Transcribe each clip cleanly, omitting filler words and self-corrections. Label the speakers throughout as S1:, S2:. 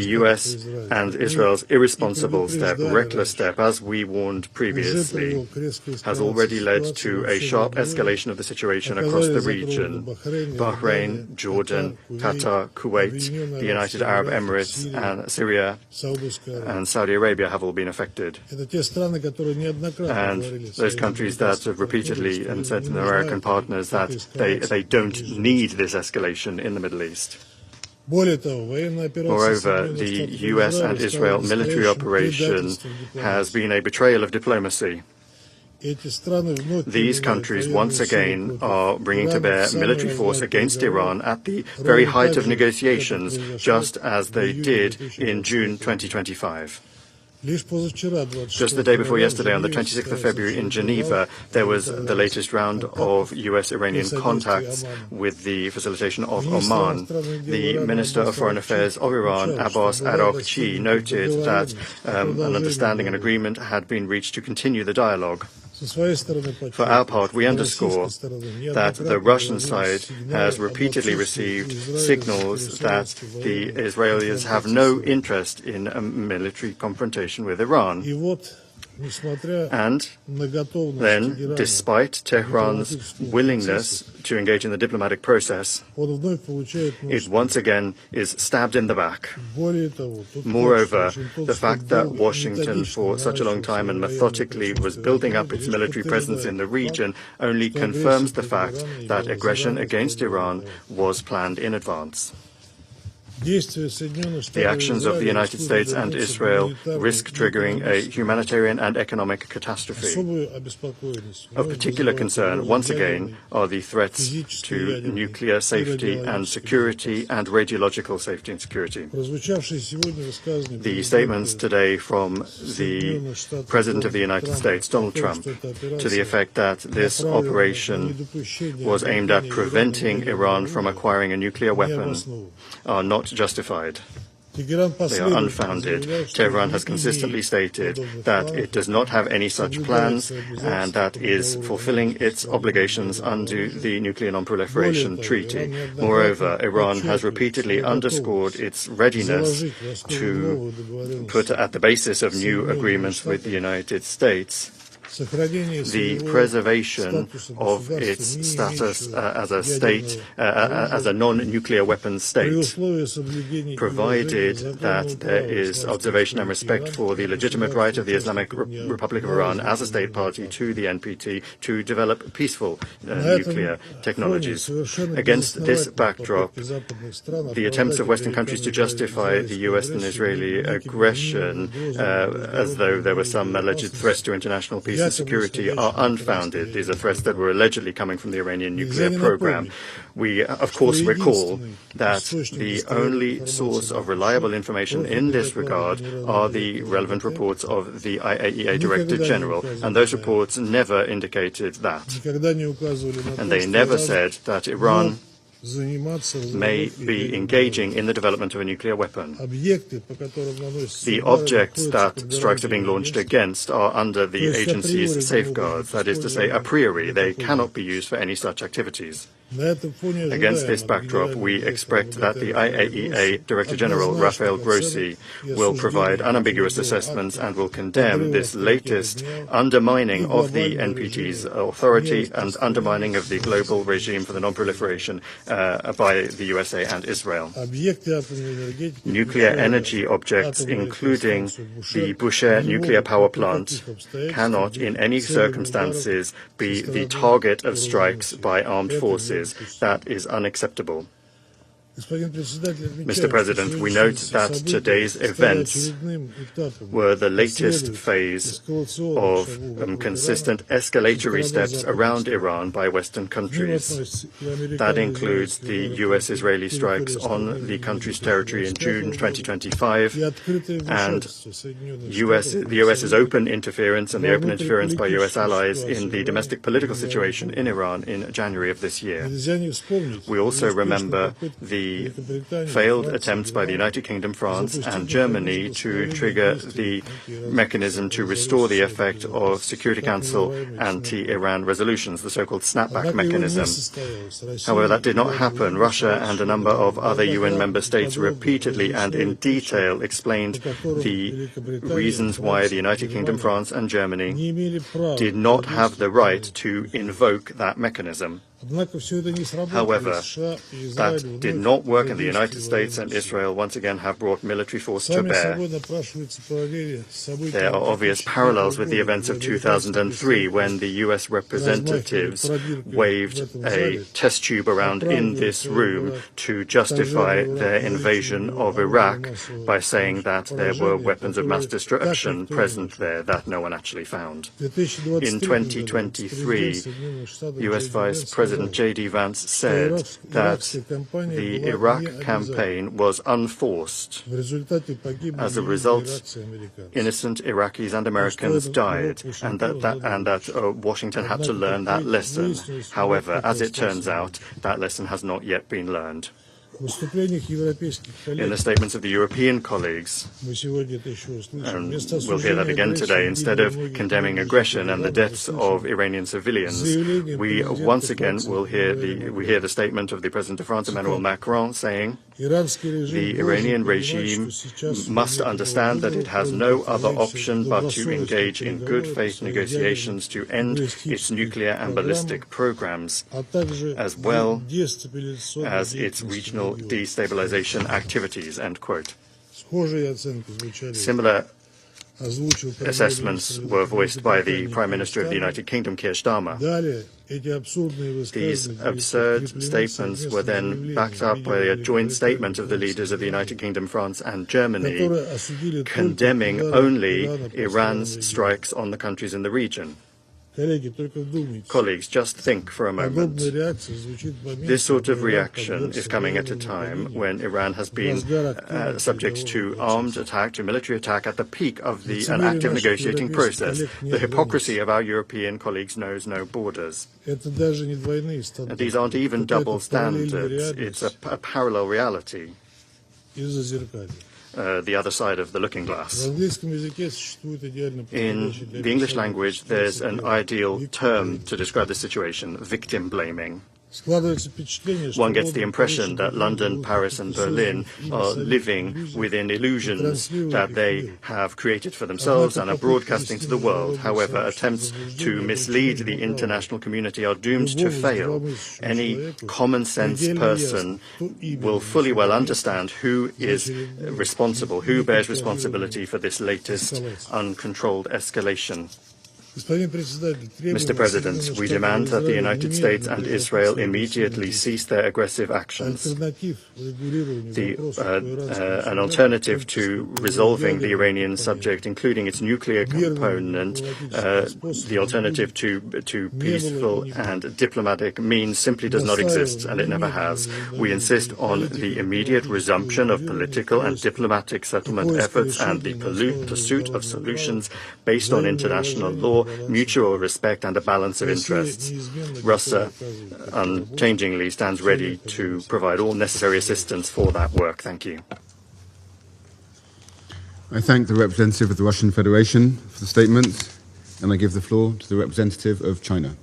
S1: U.S. and Israel's irresponsible step, reckless step, as we warned previously, has already led to a sharp escalation of the situation across the region. Bahrain, Jordan, Qatar, Kuwait, the United Arab Emirates, and Syria and Saudi Arabia have all been affected. And those countries that have repeatedly said to their American partners that they don't need this escalation in the Middle East. Moreover, the U.S. and Israel military operation has been a betrayal of diplomacy. These countries once again are bringing to bear military force against Iran at the very height of negotiations, just as they did in June 2025. Just the day before yesterday, on the 26th of February in Geneva, there was the latest round of U.S.-Iranian contacts with the facilitation of Oman. The Minister of Foreign Affairs of Iran, Abbas Araghchi, noted that an understanding and agreement had been reached to continue the dialogue. For our part, we underscore that the Russian side has repeatedly received signals that the Israelis have no interest in a military confrontation with Iran. And then, despite Tehran's willingness to engage in the diplomatic process, it once again is stabbed in the back. Moreover, the fact that Washington for such a long time and methodically was building up its military presence in the region only confirms the fact that aggression against Iran was planned in advance. The actions of the United States and Israel risk triggering a humanitarian and economic catastrophe. Of particular concern, once again, are the threats to nuclear safety and security and radiological safety and security. The statements today from the President of the United States, Donald Trump, to the effect that this operation was aimed at preventing Iran from acquiring a nuclear weapon are not justified. They are unfounded. Tehran has consistently stated that it does not have any such plans and that is fulfilling its obligations under the Nuclear Non-Proliferation Treaty. Moreover, Iran has repeatedly underscored its readiness to put at the basis of new agreements with the United States the preservation of its status as a state, as a non-nuclear weapons state, provided that there is observation and respect for the legitimate right of the Islamic Republic of Iran as a state party to the NPT to develop peaceful nuclear technologies. Against this backdrop, the attempts of Western countries to justify the U.S. and Israeli aggression as though there were some alleged threats to international peace and security are unfounded. These are threats that were allegedly coming from the Iranian nuclear program. We, of course, recall that the only source of reliable information in this regard are the relevant reports of the IAEA Director General, and those reports never indicated that. And they never said that Iran may be engaging in the development of a nuclear weapon. The objects that strikes are being launched against are under the agency's safeguards, that is to say, a priori, they cannot be used for any such activities. Against this backdrop, we expect that the IAEA Director General, Rafael Grossi, will provide unambiguous assessments and will condemn this latest undermining of the NPT's authority and undermining of the global regime for the non-proliferation by the USA and Israel. Nuclear energy objects, including the Bushehr nuclear power plant, cannot in any circumstances be the target of strikes by armed forces. That is unacceptable. Mr. President, we note that today's events were the latest phase of consistent escalatory steps around Iran by Western countries. That includes the U.S.-Israeli strikes on the country's territory in June 2025 and the U.S.'s open interference and the open interference by U.S. allies in the domestic political situation in Iran in January of this year. We also remember the the failed attempts by the United Kingdom, France, and Germany to trigger the mechanism to restore the effect of Security Council anti-Iran resolutions, the so-called snapback mechanism. However, that did not happen. Russia and a number of other UN member states repeatedly and in detail explained the reasons why the United Kingdom, France, and Germany did not have the right to invoke that mechanism. However, that did not work, and the United States and Israel once again have brought military force to bear. There are obvious parallels with the events of 2003, when the U.S. representatives waved a test tube around in this room to justify their invasion of Iraq by saying that there were weapons of mass destruction present there that no one actually found. In 2023, U.S. Vice President J.D. Vance said that the Iraq campaign was unforced. As a result, innocent Iraqis and Americans died, and that Washington had to learn that lesson. However, as it turns out, that lesson has not yet been learned. In the statements of the European colleagues, and we'll hear that again today, instead of condemning aggression and the deaths of Iranian civilians, we once again will hear the statement of the President of France, Emmanuel Macron, saying the Iranian regime must understand that it has no other option but to engage in good faith negotiations to end its nuclear and ballistic programs, as well as its regional destabilization activities, end quote. Similar assessments were voiced by the Prime Minister of the United Kingdom, Keir Starmer. These absurd statements were then backed up by a joint statement of the leaders of the United Kingdom, France, and Germany, condemning only Iran's strikes on the countries in the region. Colleagues, just think for a moment. This sort of reaction is coming at a time when Iran has been subject to armed attack, to military attack, at the peak of an active negotiating process. The hypocrisy of our European colleagues knows no borders. And these aren't even double standards. It's a parallel reality. The other side of the looking glass. In the English language, there's an ideal term to describe the situation: victim blaming. One gets the impression that London, Paris, and Berlin are living within illusions that they have created for themselves and are broadcasting to the world. However, attempts to mislead the international community are doomed to fail. Any common-sense person will fully well understand who is responsible, who bears responsibility for this latest uncontrolled escalation. Mr. President, we demand that the United States and Israel immediately cease their aggressive actions. An alternative to resolving the Iranian subject, including its nuclear component, the alternative to peaceful and diplomatic means simply does not exist, and it never has. We insist on the immediate resumption of political and diplomatic settlement efforts and the pursuit of solutions based on international law, mutual respect, and a balance of interests. Russia unchangingly stands ready to provide all necessary assistance for that work. Thank you.
S2: I thank the representative of the Russian Federation for the statement, and I give the floor to the representative of China.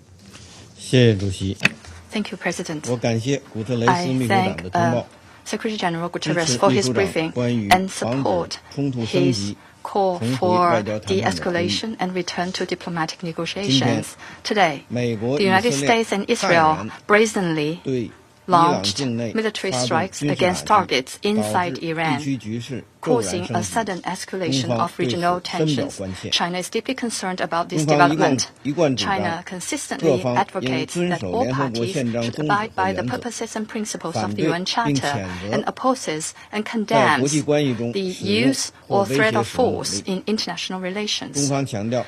S3: Thank you, President. I thank Secretary General Guterres for his briefing and support his call for de-escalation and return to diplomatic negotiations. Today, the United States and Israel brazenly launched military strikes against targets inside Iran, causing a sudden escalation of regional tensions. China is deeply concerned about this development. China consistently advocates that all parties should abide by the purposes and principles of the UN Charter and opposes and condemns the use or threat of force in international relations.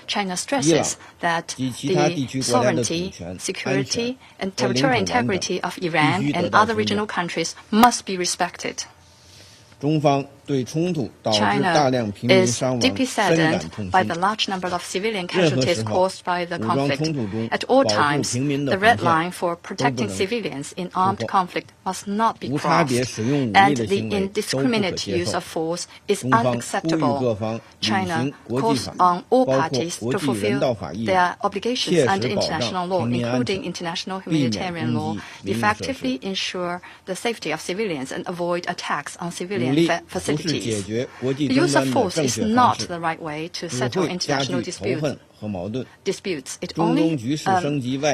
S3: China stresses that the sovereignty, security, and territorial integrity of Iran and other regional countries must be respected. China is deeply saddened by the large number of civilian casualties caused by the conflict. At all times, the red line for protecting civilians in armed conflict must not be crossed, and the indiscriminate use of force is unacceptable. China calls on all parties to fulfill their obligations under international law, including international humanitarian law, effectively ensure the safety of civilians and avoid attacks on civilian facilities. The use of force is not the right way to settle international disputes. It only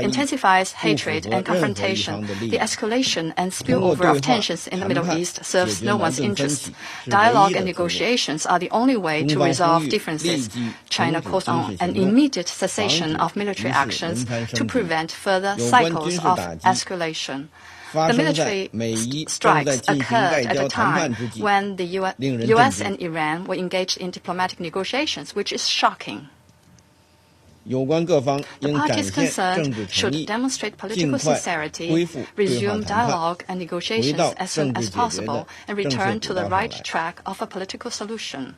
S3: intensifies hatred and confrontation. The escalation and spillover of tensions in the Middle East serves no one's interest. Dialogue and negotiations are the only way to resolve differences. China calls on an immediate cessation of military actions to prevent further cycles of escalation. The military strikes occurred at a time when the U.S. and Iran were engaged in diplomatic negotiations, which is shocking. The parties concerned should demonstrate political sincerity, resume dialogue and negotiations as soon as possible, and return to the right track of a political solution.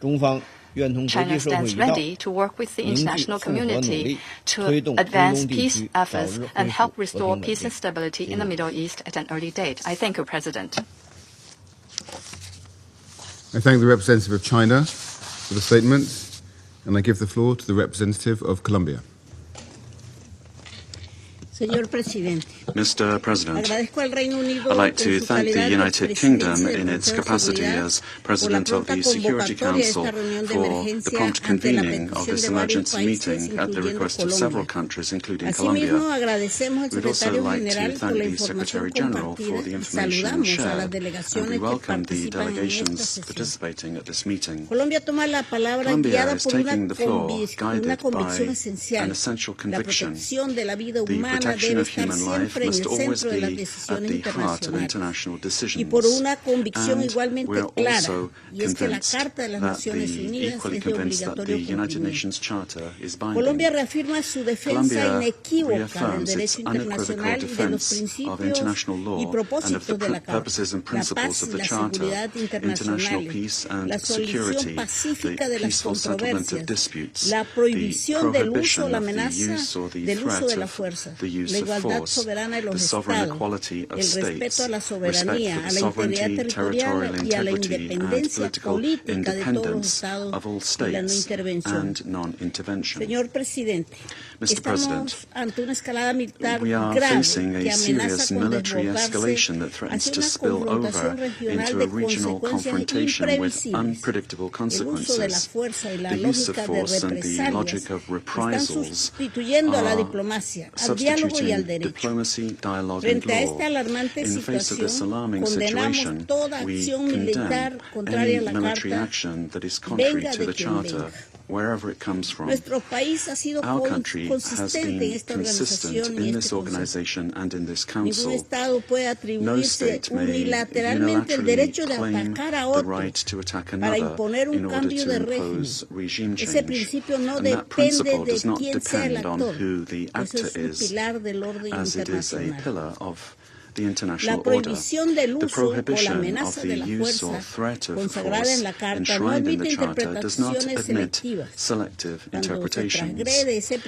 S3: China stands ready to work with the international community to advance peace efforts and help restore peace and stability in the Middle East at an early date. I thank you, President.
S2: I thank the representative of China for the statement, and I give the floor to the representative of Colombia.
S4: Mr. President, I'd like to thank the United Kingdom in its capacity as President of the Security Council for the prompt convening of this emergency meeting at the request of several countries, including Colombia. We'd also like to thank the Secretary General for the information shared, and we welcome the delegations participating at this meeting. Colombia is taking the floor guided by an essential conviction: the protection of human life must always be at the heart of international decisions. And we are also equally convinced that the United Nations Charter is binding. Colombia reaffirms its unequivocal defense of international law and of the purposes and principles of the Charter: international peace and security, the peaceful settlement of disputes, the prohibition of the use or the threat of the use of force, the sovereign equality of states, respect for the sovereignty, territorial integrity, and political independence of all states, and non-intervention. Mr. President, we are facing a serious military escalation that threatens to spill over into a regional confrontation with unpredictable consequences. The use of force and the logic of reprisals are substituting diplomacy, dialogue, and law. In the face of this alarming situation, we condemn any military action that is contrary to the Charter, wherever it comes from. Our country has been consistent in this organization and in this council. No state may unilaterally claim the right to attack another in order to impose regime change, and that principle does not depend on who the actor is, as it is a pillar of the international order. The prohibition of the use or threat of force enshrined in the Charter does not admit selective interpretations.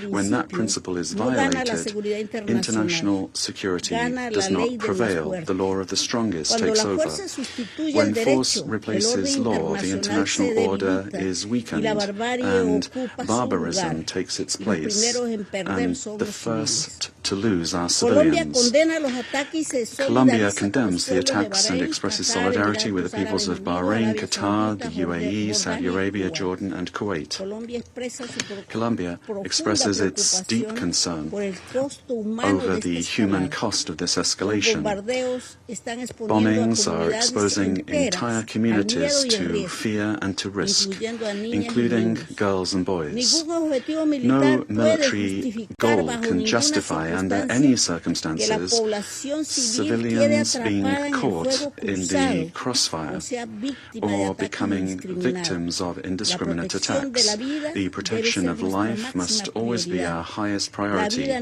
S4: When that principle is violated, international security does not prevail. The law of the strongest takes over. When force replaces law, the international order is weakened and barbarism takes its place, and the first to lose are civilians. Colombia condemns the attacks and expresses solidarity with the peoples of Bahrain, Qatar, the UAE, Saudi Arabia, Jordan, and Kuwait. Colombia expresses its deep concern over the human cost of this escalation. Bombings are exposing entire communities to fear and to risk, including girls and boys. No military goal can justify, under any circumstances, civilians being caught in the crossfire or becoming victims of indiscriminate attacks. The protection of life must always be our highest priority.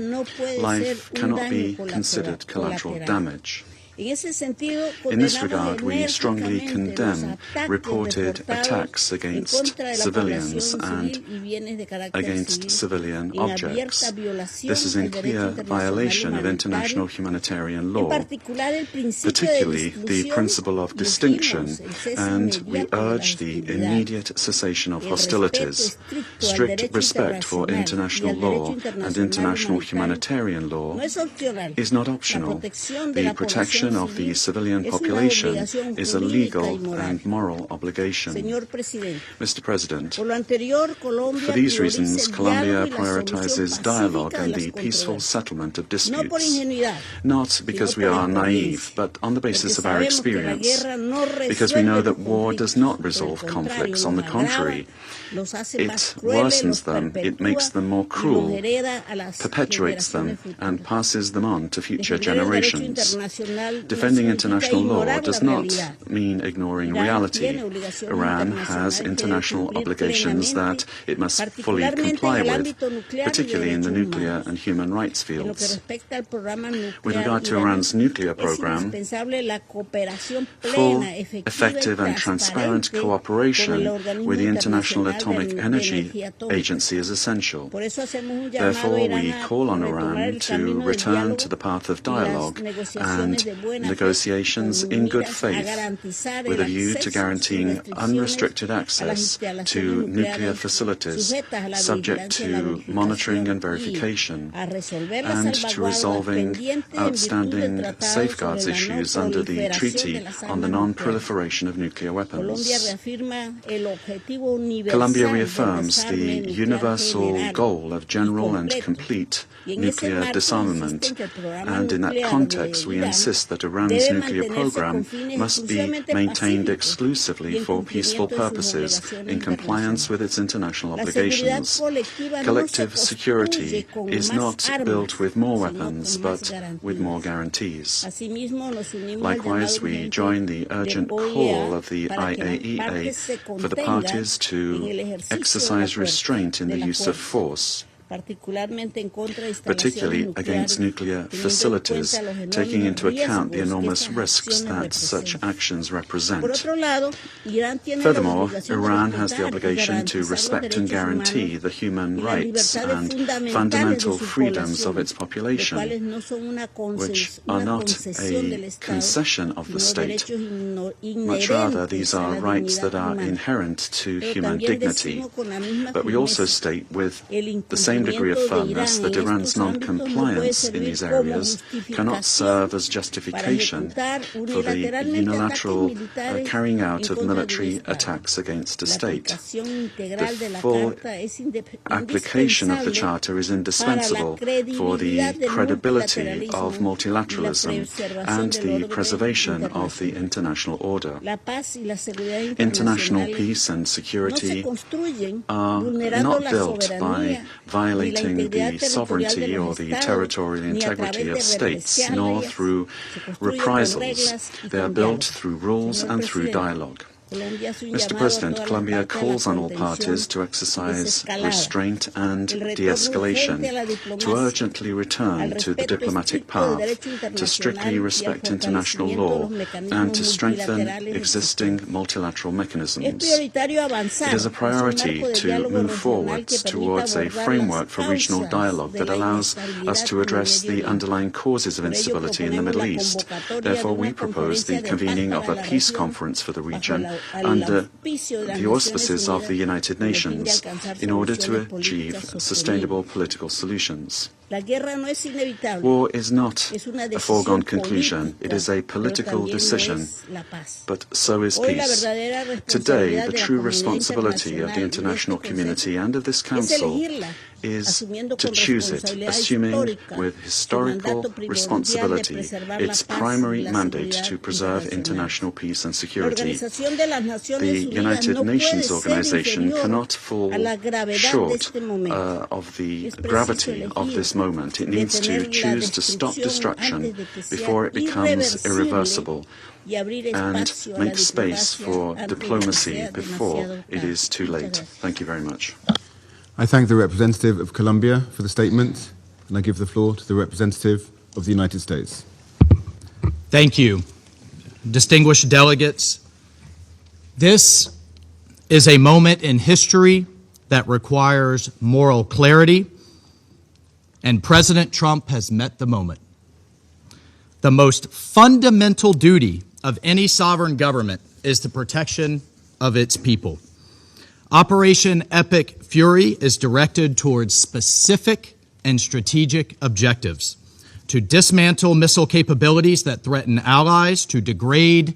S4: Life cannot be considered collateral damage. In this regard, we strongly condemn reported attacks against civilians and against civilian objects. This is in clear violation of international humanitarian law, particularly the principle of distinction, and we urge the immediate cessation of hostilities. Strict respect for international law and international humanitarian law is not optional. The protection of the civilian population is a legal and moral obligation. Mr. President, for these reasons, Colombia prioritizes dialogue and the peaceful settlement of disputes, not because we are naive, but on the basis of our experience, because we know that war does not resolve conflicts. On the contrary, it worsens them, it makes them more cruel, perpetuates them, and passes them on to future generations. Defending international law does not mean ignoring reality. Iran has international obligations that it must fully comply with, particularly in the nuclear and human rights fields. With regard to Iran's nuclear program, full, effective and transparent cooperation with the International Atomic Energy Agency is essential. Therefore, we call on Iran to return to the path of dialogue and negotiations in good faith, with a view to guaranteeing unrestricted access to nuclear facilities, subject to monitoring and verification, and to resolving outstanding safeguards issues under the Treaty on the Non-Proliferation of Nuclear Weapons. Colombia reaffirms the universal goal of general and complete nuclear disarmament, and in that context we insist that Iran's nuclear program must be maintained exclusively for peaceful purposes in compliance with its international obligations. Collective security is not built with more weapons, but with more guarantees. Likewise, we join the urgent call of the IAEA for the parties to exercise restraint in the use of force, particularly against nuclear facilities, taking into account the enormous risks that such actions represent. Furthermore, Iran has the obligation to respect and guarantee the human rights and fundamental freedoms of its population, which are not a concession of the state. Much rather, these are rights that are inherent to human dignity. But we also state with the same degree of firmness that Iran's non-compliance in these areas cannot serve as justification for the unilateral carrying out of military attacks against a state. The full application of the Charter is indispensable for the credibility of multilateralism and the preservation of the international order. International peace and security are not built by violating the sovereignty or the territorial integrity of states, nor through reprisals. They are built through rules and through dialogue. Mr. President, Colombia calls on all parties to exercise restraint and de-escalation, to urgently return to the diplomatic path, to strictly respect international law, and to strengthen existing multilateral mechanisms. It is a priority to move forwards towards a framework for regional dialogue that allows us to address the underlying causes of instability in the Middle East. Therefore, we propose the convening of a peace conference for the region under the auspices of the United Nations in order to achieve sustainable political solutions. War is not a foregone conclusion. It is a political decision, but so is peace. Today, the true responsibility of the international community and of this Council is to choose it, assuming with historical responsibility its primary mandate to preserve international peace and security. The United Nations organization cannot fall short of the gravity of this moment. It needs to choose to stop destruction before it becomes irreversible and make space for diplomacy before it is too late. Thank you very much.
S2: I thank the representative of Colombia for the statement, and I give the floor to the representative of the United States.
S5: Thank you. Distinguished delegates, this is a moment in history that requires moral clarity, and President Trump has met the moment. The most fundamental duty of any sovereign government is the protection of its people. Operation Epic Fury is directed towards specific and strategic objectives: to dismantle missile capabilities that threaten allies, to degrade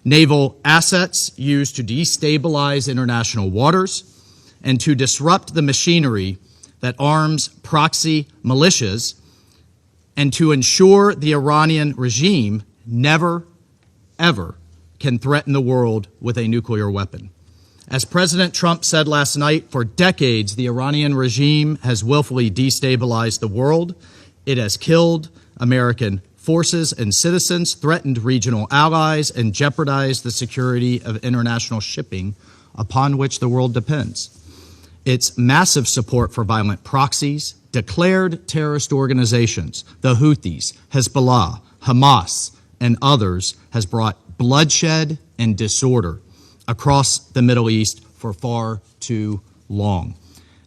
S5: naval assets used to destabilize international waters, and to disrupt the machinery that arms proxy militias, and to ensure the Iranian regime never, ever can threaten the world with a nuclear weapon. As President Trump said last night, for decades, the Iranian regime has willfully destabilized the world. It has killed American forces and citizens, threatened regional allies, and jeopardized the security of international shipping upon which the world depends. Its massive support for violent proxies, declared terrorist organizations, the Houthis, Hezbollah, Hamas, and others, has brought bloodshed and disorder across the Middle East for far too long.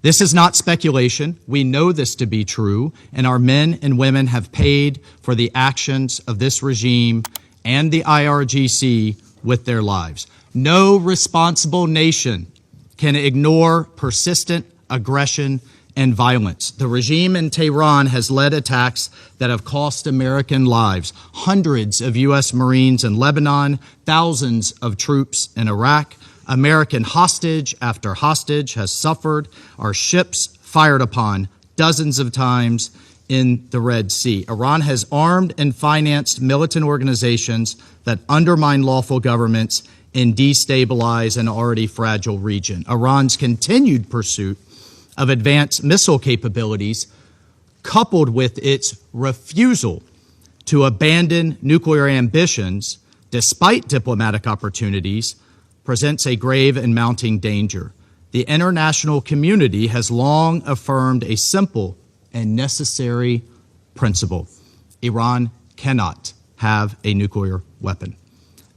S5: This is not speculation. We know this to be true, and our men and women have paid for the actions of this regime and the IRGC with their lives. No responsible nation can ignore persistent aggression and violence. The regime in Tehran has led attacks that have cost American lives. Hundreds of U.S. Marines in Lebanon, thousands of troops in Iraq. American hostage after hostage has suffered. Our ships fired upon dozens of times in the Red Sea. Iran has armed and financed militant organizations that undermine lawful governments and destabilize an already fragile region. Iran's continued pursuit of advanced missile capabilities, coupled with its refusal to abandon nuclear ambitions despite diplomatic opportunities, presents a grave and mounting danger. The international community has long affirmed a simple and necessary principle: Iran cannot have a nuclear weapon.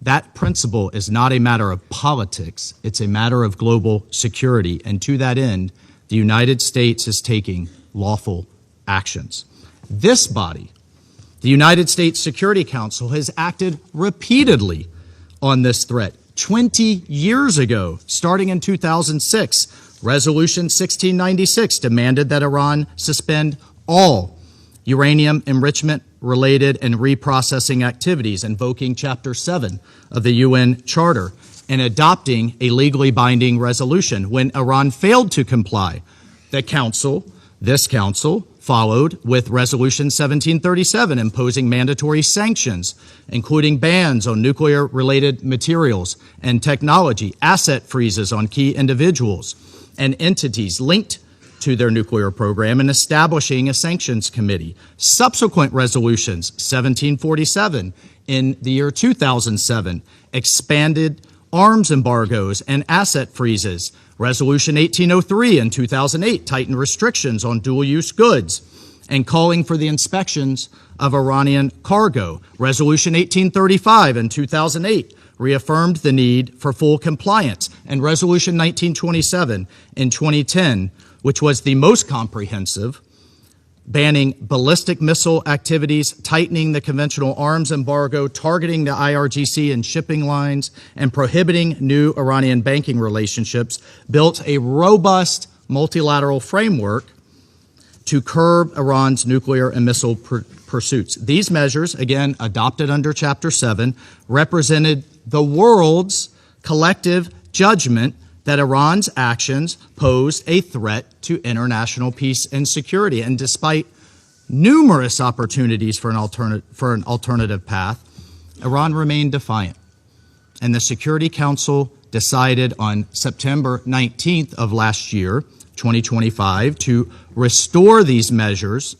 S5: That principle is not a matter of politics, it's a matter of global security, and to that end, the United States is taking lawful actions. This body, the United States Security Council, has acted repeatedly on this threat. 20 years ago, starting in 2006, Resolution 1696 demanded that Iran suspend all uranium enrichment-related and reprocessing activities, invoking Chapter 7 of the UN Charter, and adopting a legally binding resolution. When Iran failed to comply, this council followed with Resolution 1737, imposing mandatory sanctions, including bans on nuclear-related materials and technology, asset freezes on key individuals and entities linked to their nuclear program, and establishing a sanctions committee. Subsequent resolutions, 1747 in the year 2007, expanded arms embargoes and asset freezes. Resolution 1803 in 2008 tightened restrictions on dual-use goods and calling for the inspections of Iranian cargo. Resolution 1835 in 2008 reaffirmed the need for full compliance. And Resolution 1927 in 2010, which was the most comprehensive, banning ballistic missile activities, tightening the conventional arms embargo, targeting the IRGC and shipping lines, and prohibiting new Iranian banking relationships, built a robust multilateral framework to curb Iran's nuclear and missile pursuits. These measures, again adopted under Chapter 7, represented the world's collective judgment that Iran's actions posed a threat to international peace and security. And despite numerous opportunities for an alternative path, Iran remained defiant. And the Security Council decided on September 19th of last year, 2025, to restore these measures,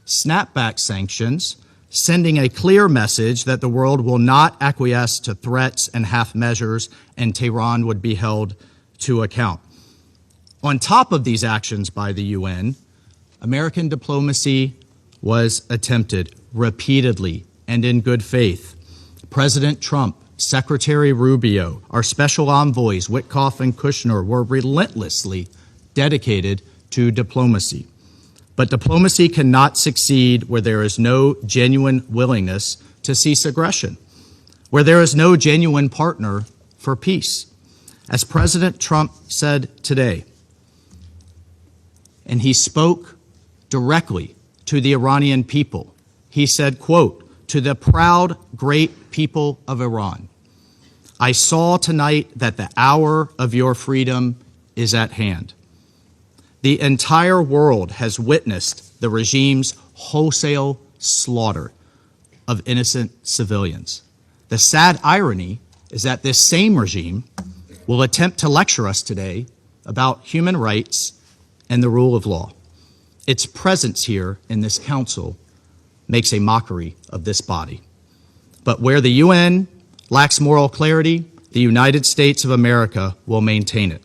S5: snap back sanctions, sending a clear message that the world will not acquiesce to threats and half measures, and Tehran would be held to account. On top of these actions by the UN, American diplomacy was attempted repeatedly and in good faith. President Trump, Secretary Rubio, our special envoys, Witkoff and Kushner, were relentlessly dedicated to diplomacy. But diplomacy cannot succeed where there is no genuine willingness to cease aggression, where there is no genuine partner for peace. As President Trump said today, and he spoke directly to the Iranian people, he said, quote, "To the proud, great people of Iran, I saw tonight that the hour of your freedom is at hand. The entire world has witnessed the regime's wholesale slaughter of innocent civilians. The sad irony is that this same regime will attempt to lecture us today about human rights and the rule of law. Its presence here in this council makes a mockery of this body. But where the UN lacks moral clarity, the United States of America will maintain it.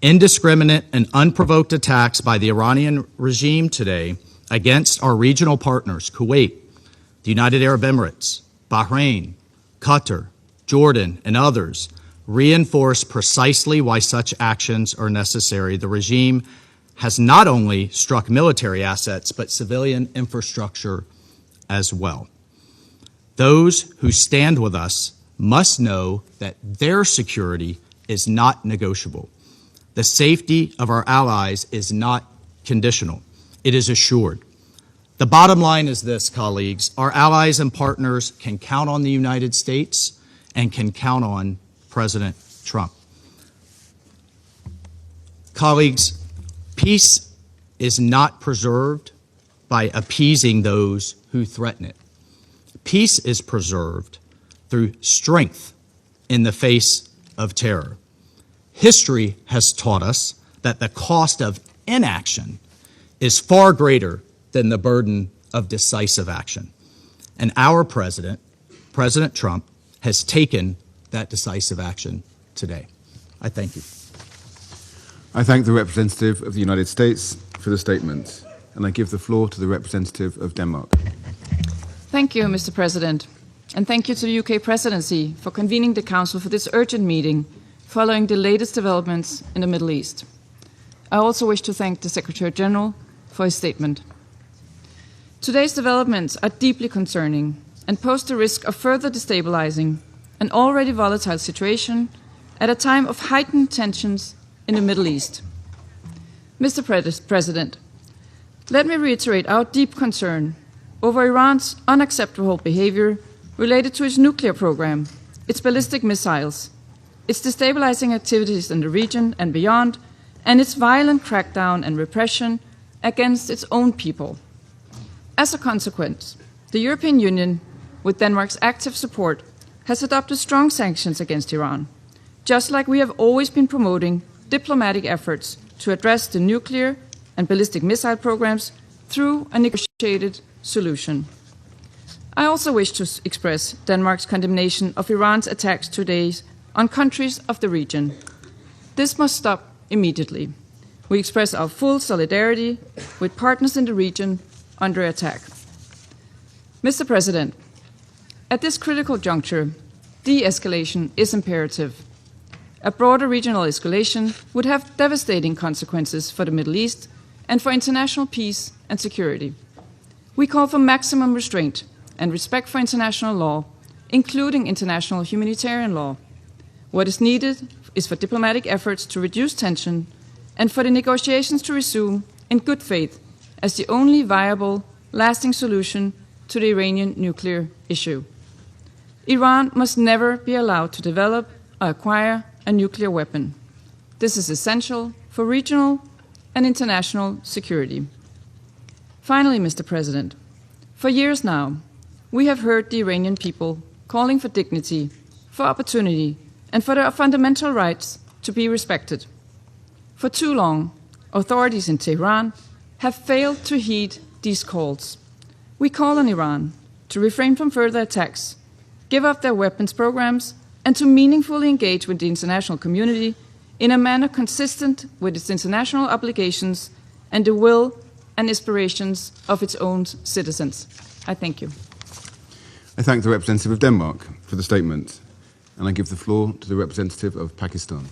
S5: Indiscriminate and unprovoked attacks by the Iranian regime today against our regional partners, Kuwait, the United Arab Emirates, Bahrain, Qatar, Jordan, and others, reinforce precisely why such actions are necessary. The regime has not only struck military assets, but civilian infrastructure as well. Those who stand with us must know that their security is not negotiable. The safety of our allies is not conditional. It is assured. The bottom line is this, colleagues. Our allies and partners can count on the United States and can count on President Trump. Colleagues, peace is not preserved by appeasing those who threaten it. Peace is preserved through strength in the face of terror. History has taught us that the cost of inaction is far greater than the burden of decisive action. And our president, President Trump, has taken that decisive action today. I thank you.
S2: I thank the representative of the United States for the statement, and I give the floor to the representative of Denmark.
S6: Thank you, Mr. President, and thank you to the UK Presidency for convening the Council for this urgent meeting following the latest developments in the Middle East. I also wish to thank the Secretary General for his statement. Today's developments are deeply concerning and pose the risk of further destabilizing an already volatile situation at a time of heightened tensions in the Middle East. Mr. President, let me reiterate our deep concern over Iran's unacceptable behavior related to its nuclear program, its ballistic missiles, its destabilizing activities in the region and beyond, and its violent crackdown and repression against its own people. As a consequence, the European Union, with Denmark's active support, has adopted strong sanctions against Iran, just like we have always been promoting diplomatic efforts to address the nuclear and ballistic missile programs through a negotiated solution. I also wish to express Denmark's condemnation of Iran's attacks today on countries of the region. This must stop immediately. We express our full solidarity with partners in the region under attack. Mr. President, at this critical juncture, de-escalation is imperative. A broader regional escalation would have devastating consequences for the Middle East and for international peace and security. We call for maximum restraint and respect for international law, including international humanitarian law. What is needed is for diplomatic efforts to reduce tension and for the negotiations to resume in good faith as the only viable, lasting solution to the Iranian nuclear issue. Iran must never be allowed to develop or acquire a nuclear weapon. This is essential for regional and international security. Finally, Mr. President, for years now, we have heard the Iranian people calling for dignity, for opportunity, and for their fundamental rights to be respected. For too long, authorities in Tehran have failed to heed these calls. We call on Iran to refrain from further attacks, give up their weapons programs, and to meaningfully engage with the international community in a manner consistent with its international obligations and the will and aspirations of its own citizens. I thank you.
S2: I thank the representative of Denmark for the statement, and I give the floor to the representative of Pakistan.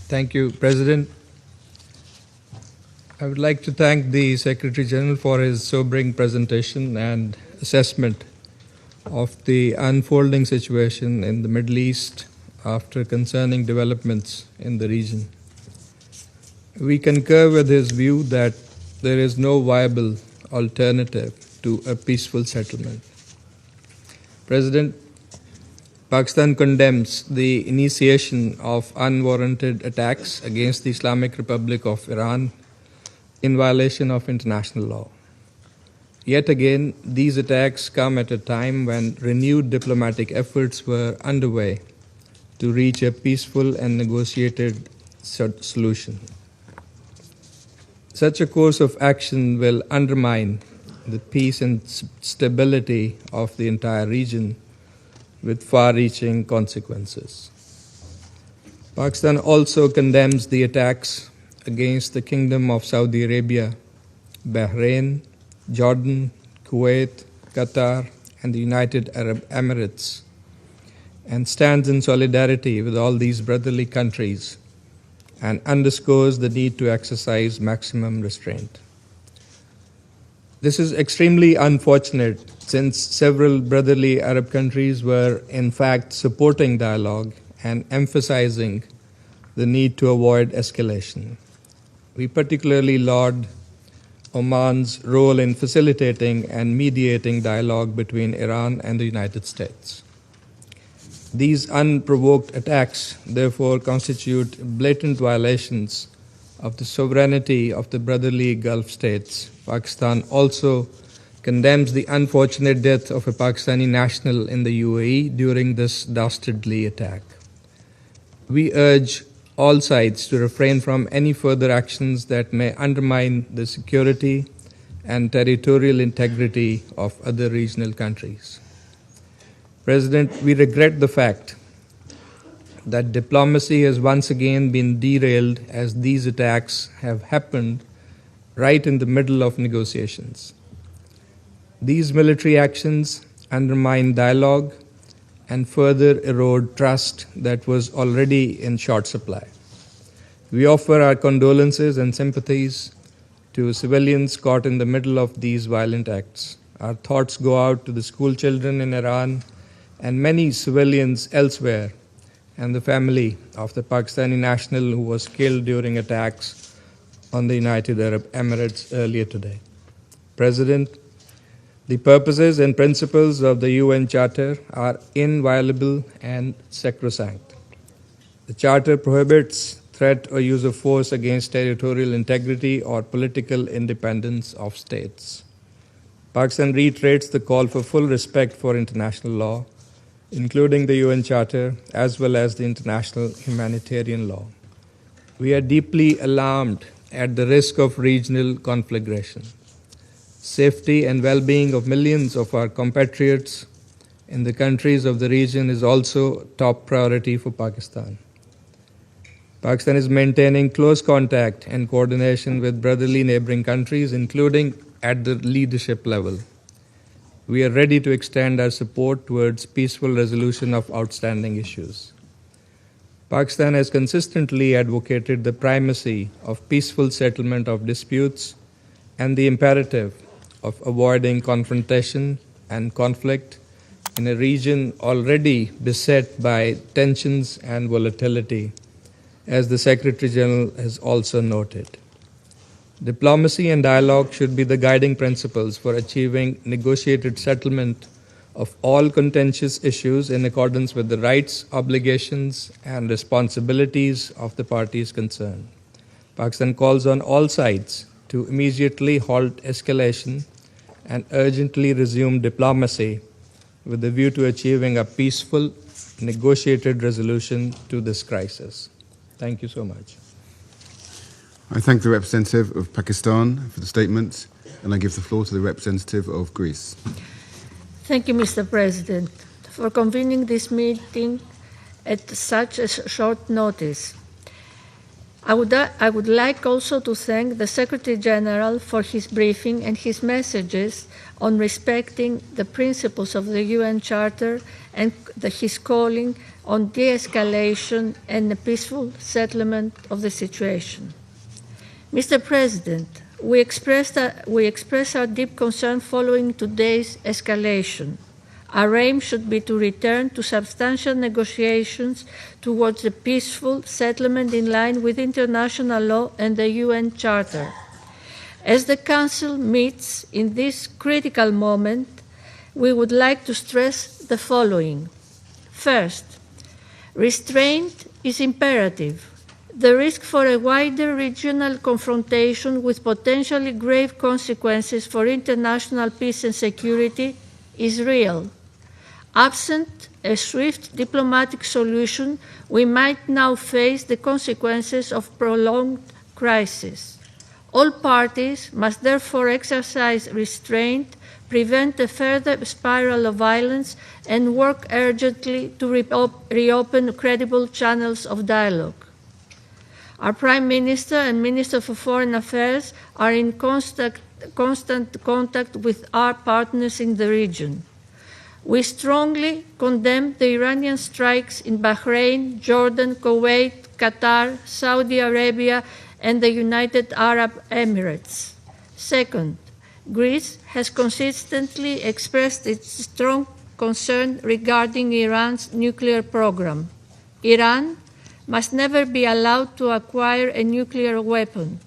S7: Thank you, President. I would like to thank the Secretary General for his sobering presentation and assessment of the unfolding situation in the Middle East after concerning developments in the region. We concur with his view that there is no viable alternative to a peaceful settlement. President, Pakistan condemns the initiation of unwarranted attacks against the Islamic Republic of Iran in violation of international law. Yet again, these attacks come at a time when renewed diplomatic efforts were underway to reach a peaceful and negotiated solution. Such a course of action will undermine the peace and stability of the entire region with far-reaching consequences. Pakistan also condemns the attacks against the Kingdom of Saudi Arabia, Bahrain, Jordan, Kuwait, Qatar, and the United Arab Emirates, and stands in solidarity with all these brotherly countries and underscores the need to exercise maximum restraint. This is extremely unfortunate since several brotherly Arab countries were in fact supporting dialogue and emphasizing the need to avoid escalation. We particularly laud Oman's role in facilitating and mediating dialogue between Iran and the United States. These unprovoked attacks, therefore, constitute blatant violations of the sovereignty of the brotherly Gulf states. Pakistan also condemns the unfortunate death of a Pakistani national in the UAE during this dastardly attack. We urge all sides to refrain from any further actions that may undermine the security and territorial integrity of other regional countries. President, we regret the fact that diplomacy has once again been derailed as these attacks have happened right in the middle of negotiations. These military actions undermine dialogue and further erode trust that was already in short supply. We offer our condolences and sympathies to civilians caught in the middle of these violent acts. Our thoughts go out to the school children in Iran and many civilians elsewhere, and the family of the Pakistani national who was killed during attacks on the United Arab Emirates earlier today. President, the purposes and principles of the UN Charter are inviolable and sacrosanct. The Charter prohibits threat or use of force against territorial integrity or political independence of states. Pakistan reiterates the call for full respect for international law, including the UN Charter, as well as the international humanitarian law. We are deeply alarmed at the risk of regional conflagration. Safety and well-being of millions of our compatriots in the countries of the region is also top priority for Pakistan. Pakistan is maintaining close contact and coordination with brotherly neighboring countries, including at the leadership level. We are ready to extend our support towards peaceful resolution of outstanding issues. Pakistan has consistently advocated the primacy of peaceful settlement of disputes and the imperative of avoiding confrontation and conflict in a region already beset by tensions and volatility, as the Secretary General has also noted. Diplomacy and dialogue should be the guiding principles for achieving negotiated settlement of all contentious issues in accordance with the rights, obligations, and responsibilities of the parties concerned. Pakistan calls on all sides to immediately halt escalation and urgently resume diplomacy with a view to achieving a peaceful, negotiated resolution to this crisis. Thank you so much.
S2: I thank the representative of Pakistan for the statement, and I give the floor to the representative of Greece.
S8: Thank you, Mr. President, for convening this meeting at such a short notice. I would like also to thank the Secretary General for his briefing and his messages on respecting the principles of the UN Charter and his calling on de-escalation and the peaceful settlement of the situation. Mr. President, we express our deep concern following today's escalation. Our aim should be to return to substantial negotiations towards a peaceful settlement in line with international law and the UN Charter. As the Council meets in this critical moment, we would like to stress the following. First, restraint is imperative. The risk for a wider regional confrontation with potentially grave consequences for international peace and security is real. Absent a swift diplomatic solution, we might now face the consequences of prolonged crisis. All parties must therefore exercise restraint, prevent a further spiral of violence, and work urgently to reopen credible channels of dialogue. Our Prime Minister and Minister for Foreign Affairs are in constant contact with our partners in the region. We strongly condemn the Iranian strikes in Bahrain, Jordan, Kuwait, Qatar, Saudi Arabia, and the United Arab Emirates. Second, Greece has consistently expressed its strong concern regarding Iran's nuclear program. Iran must never be allowed to acquire a nuclear weapon.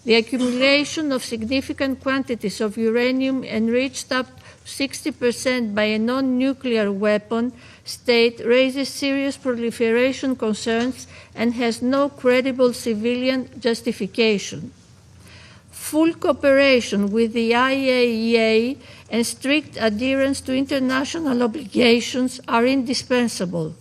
S8: The accumulation of significant quantities of uranium enriched up 60% by a non-nuclear weapon state raises serious proliferation concerns and has no credible civilian justification. Full cooperation with the IAEA and strict adherence to international obligations are indispensable.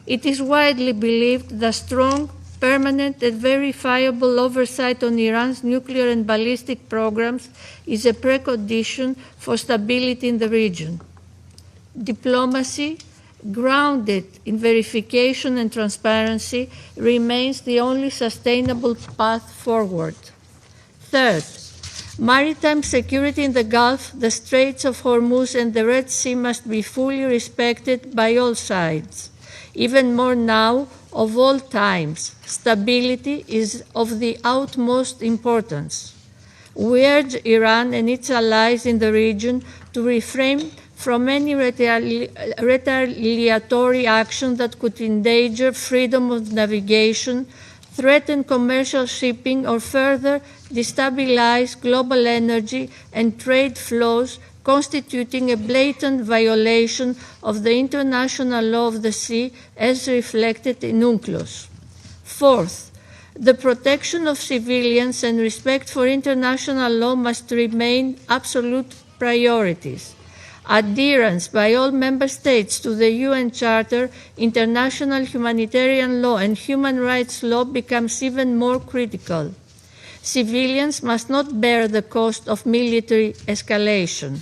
S8: It is widely believed that strong, permanent and verifiable oversight on Iran's nuclear and ballistic programs is a precondition for stability in the region. Diplomacy, grounded in verification and transparency, remains the only sustainable path forward. Third, maritime security in the Gulf, the Straits of Hormuz, and the Red Sea must be fully respected by all sides. Even more now, of all times, stability is of the utmost importance. We urge Iran and its allies in the region to refrain from any retaliatory action that could endanger freedom of navigation, threaten commercial shipping, or further destabilize global energy and trade flows, constituting a blatant violation of the international law of the sea as reflected in UNCLOS. Fourth, the protection of civilians and respect for international law must remain absolute priorities. Adherence by all member states to the UN Charter, international humanitarian law, and human rights law becomes even more critical. Civilians must not bear the cost of military escalation.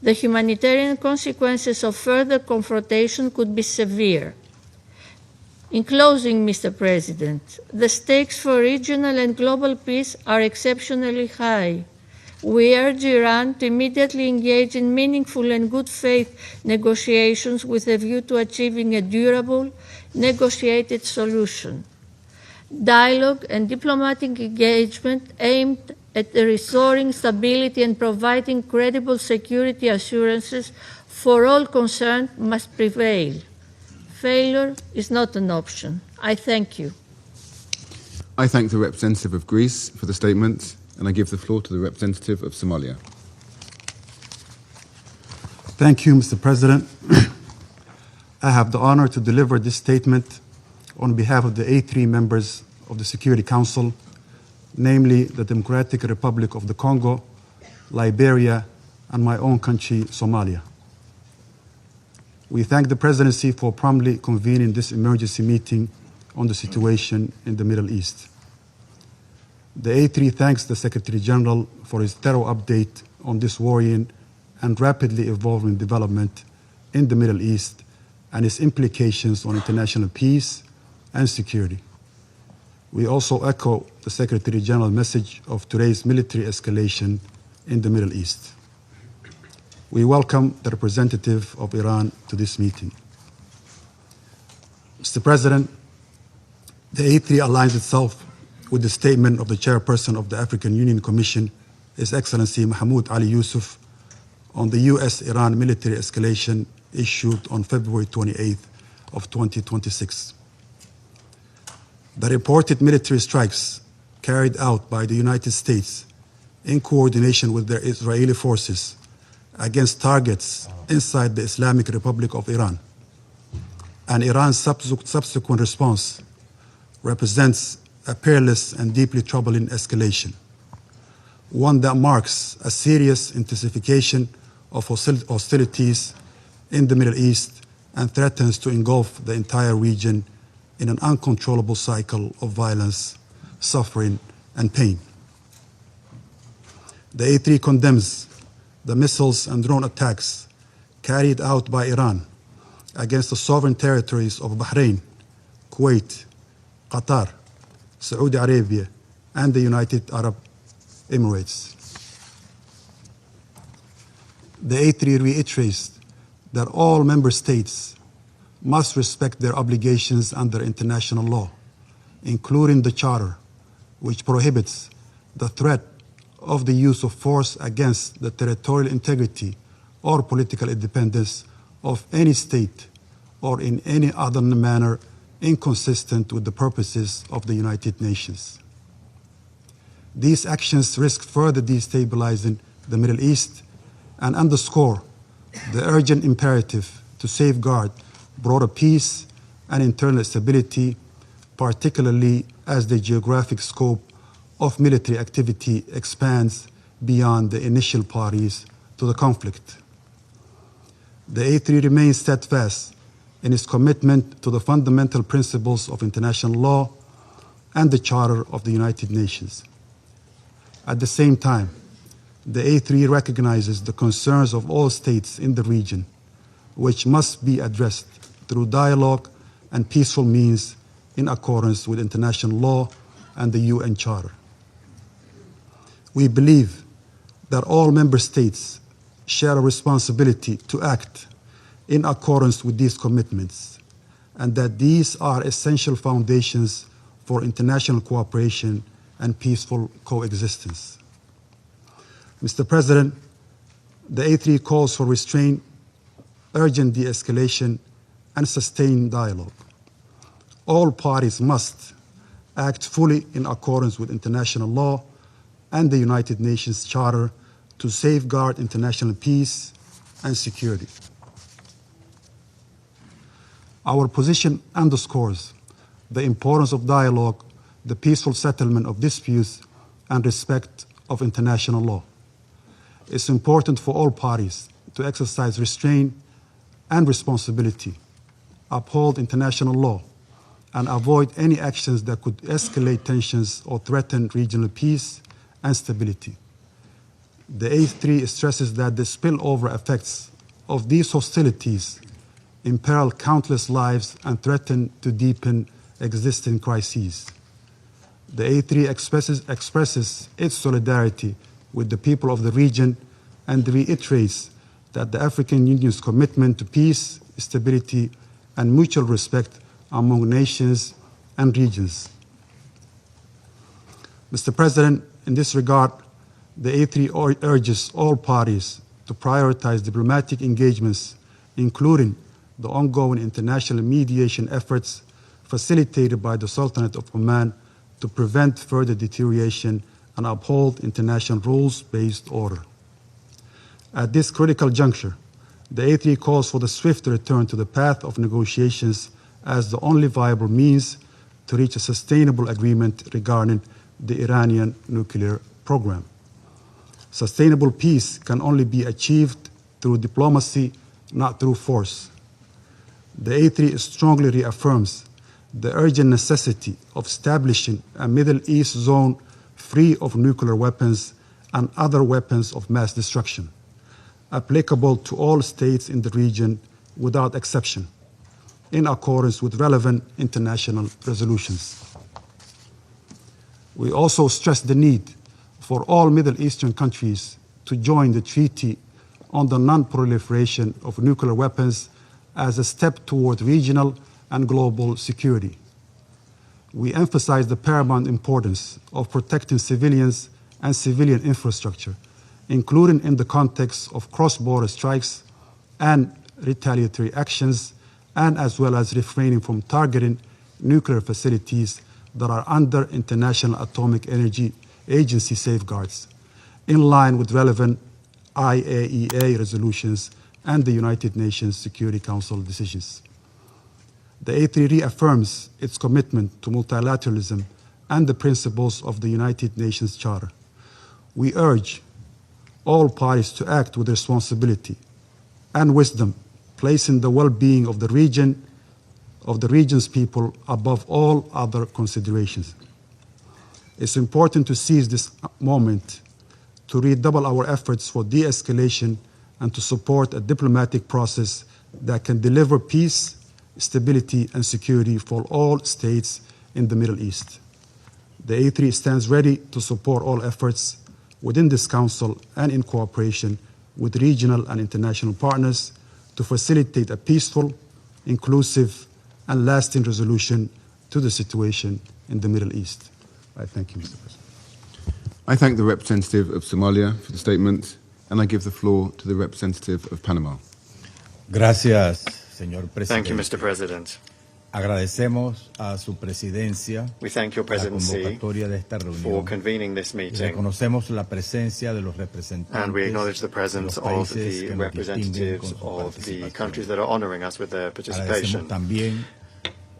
S8: The humanitarian consequences of further confrontation could be severe. In closing, Mr. President, the stakes for regional and global peace are exceptionally high. We urge Iran to immediately engage in meaningful and good faith negotiations with a view to achieving a durable, negotiated solution. Dialogue and diplomatic engagement aimed at restoring stability and providing credible security assurances for all concerned must prevail. Failure is not an option. I thank you.
S2: I thank the representative of Greece for the statement, and I give the floor to the representative of Somalia.
S9: Thank you, Mr. President. I have the honor to deliver this statement on behalf of the A3 members of the Security Council, namely the Democratic Republic of the Congo, Liberia, and my own country, Somalia. We thank the Presidency for promptly convening this emergency meeting on the situation in the Middle East. The A3 thanks the Secretary General for his thorough update on this worrying and rapidly evolving development in the Middle East and its implications on international peace and security. We also echo the Secretary General's message of today's military escalation in the Middle East. We welcome the representative of Iran to this meeting. Mr. President, the A3 aligns itself with the statement of the chairperson of the African Union Commission, His Excellency Mahmoud Ali Yusuf, on the U.S.-Iran military escalation issued on February 28th of 2026. The reported military strikes carried out by the United States in coordination with their Israeli forces against targets inside the Islamic Republic of Iran and Iran's subsequent response represents a perilous and deeply troubling escalation, one that marks a serious intensification of hostilities in the Middle East and threatens to engulf the entire region in an uncontrollable cycle of violence, suffering, and pain. The A3 condemns the missiles and drone attacks carried out by Iran against the sovereign territories of Bahrain, Kuwait, Qatar, Saudi Arabia, and the United Arab Emirates. The A3 reiterates that all member states must respect their obligations under international law, including the Charter, which prohibits the threat of the use of force against the territorial integrity or political independence of any state or in any other manner inconsistent with the purposes of the United Nations. These actions risk further destabilizing the Middle East and underscore the urgent imperative to safeguard broader peace and internal stability, particularly as the geographic scope of military activity expands beyond the initial parties to the conflict. The A3 remains steadfast in its commitment to the fundamental principles of international law and the Charter of the United Nations. At the same time, the A3 recognizes the concerns of all states in the region, which must be addressed through dialogue and peaceful means in accordance with international law and the UN Charter. We believe that all member states share a responsibility to act in accordance with these commitments, and that these are essential foundations for international cooperation and peaceful coexistence. Mr. President, the A3 calls for restraint, urgent de-escalation, and sustained dialogue. All parties must act fully in accordance with international law and the United Nations Charter to safeguard international peace and security. Our position underscores the importance of dialogue, the peaceful settlement of disputes, and respect of international law. It's important for all parties to exercise restraint and responsibility, uphold international law, and avoid any actions that could escalate tensions or threaten regional peace and stability. The A3 stresses that the spillover effects of these hostilities imperil countless lives and threaten to deepen existing crises. The A3 expresses its solidarity with the people of the region and reiterates that the African Union's commitment to peace, stability, and mutual respect among nations and regions. Mr. President, in this regard, the A3 urges all parties to prioritize diplomatic engagements, including the ongoing international mediation efforts facilitated by the Sultanate of Oman to prevent further deterioration and uphold international rules-based order. At this critical juncture, the A3 calls for the swift return to the path of negotiations as the only viable means to reach a sustainable agreement regarding the Iranian nuclear program. Sustainable peace can only be achieved through diplomacy, not through force. The A3 strongly reaffirms the urgent necessity of establishing a Middle East zone free of nuclear weapons and other weapons of mass destruction, applicable to all states in the region without exception, in accordance with relevant international resolutions. We also stress the need for all Middle Eastern countries to join the Treaty on the Non-Proliferation of Nuclear Weapons as a step toward regional and global security. We emphasize the paramount importance of protecting civilians and civilian infrastructure, including in the context of cross-border strikes and retaliatory actions, and as well as refraining from targeting nuclear facilities that are under International Atomic Energy Agency safeguards, in line with relevant IAEA resolutions and the United Nations Security Council decisions. The A3 reaffirms its commitment to multilateralism and the principles of the United Nations Charter. We urge all parties to act with responsibility and wisdom, placing the well-being of the region's people above all other considerations. It's important to seize this moment to redouble our efforts for de-escalation and to support a diplomatic process that can deliver peace, stability, and security for all states in the Middle East. The A3 stands ready to support all efforts within this Council and in cooperation with regional and international partners to facilitate a peaceful, inclusive, and lasting resolution to the situation in the Middle East. I thank you, Mr. President.
S2: I thank the representative of Somalia for the statement, and I give the floor to the representative of Panama.
S10: Gracias, señor presidente.
S1: Thank you, Mr. President.
S10: Agradecemos a su presidencia
S1: We thank your presidency
S10: la convocatoria de esta
S1: for
S10: reunión.
S1: convening this
S10: Y
S1: meeting,
S10: reconocemos la presencia de los representantes
S1: and we acknowledge the presence
S10: de los
S1: of
S10: países
S1: the
S10: que nos distinguen
S1: representatives
S10: con su
S1: of the
S10: participación.
S1: countries that are honoring us with their participation.
S10: Agradecemos también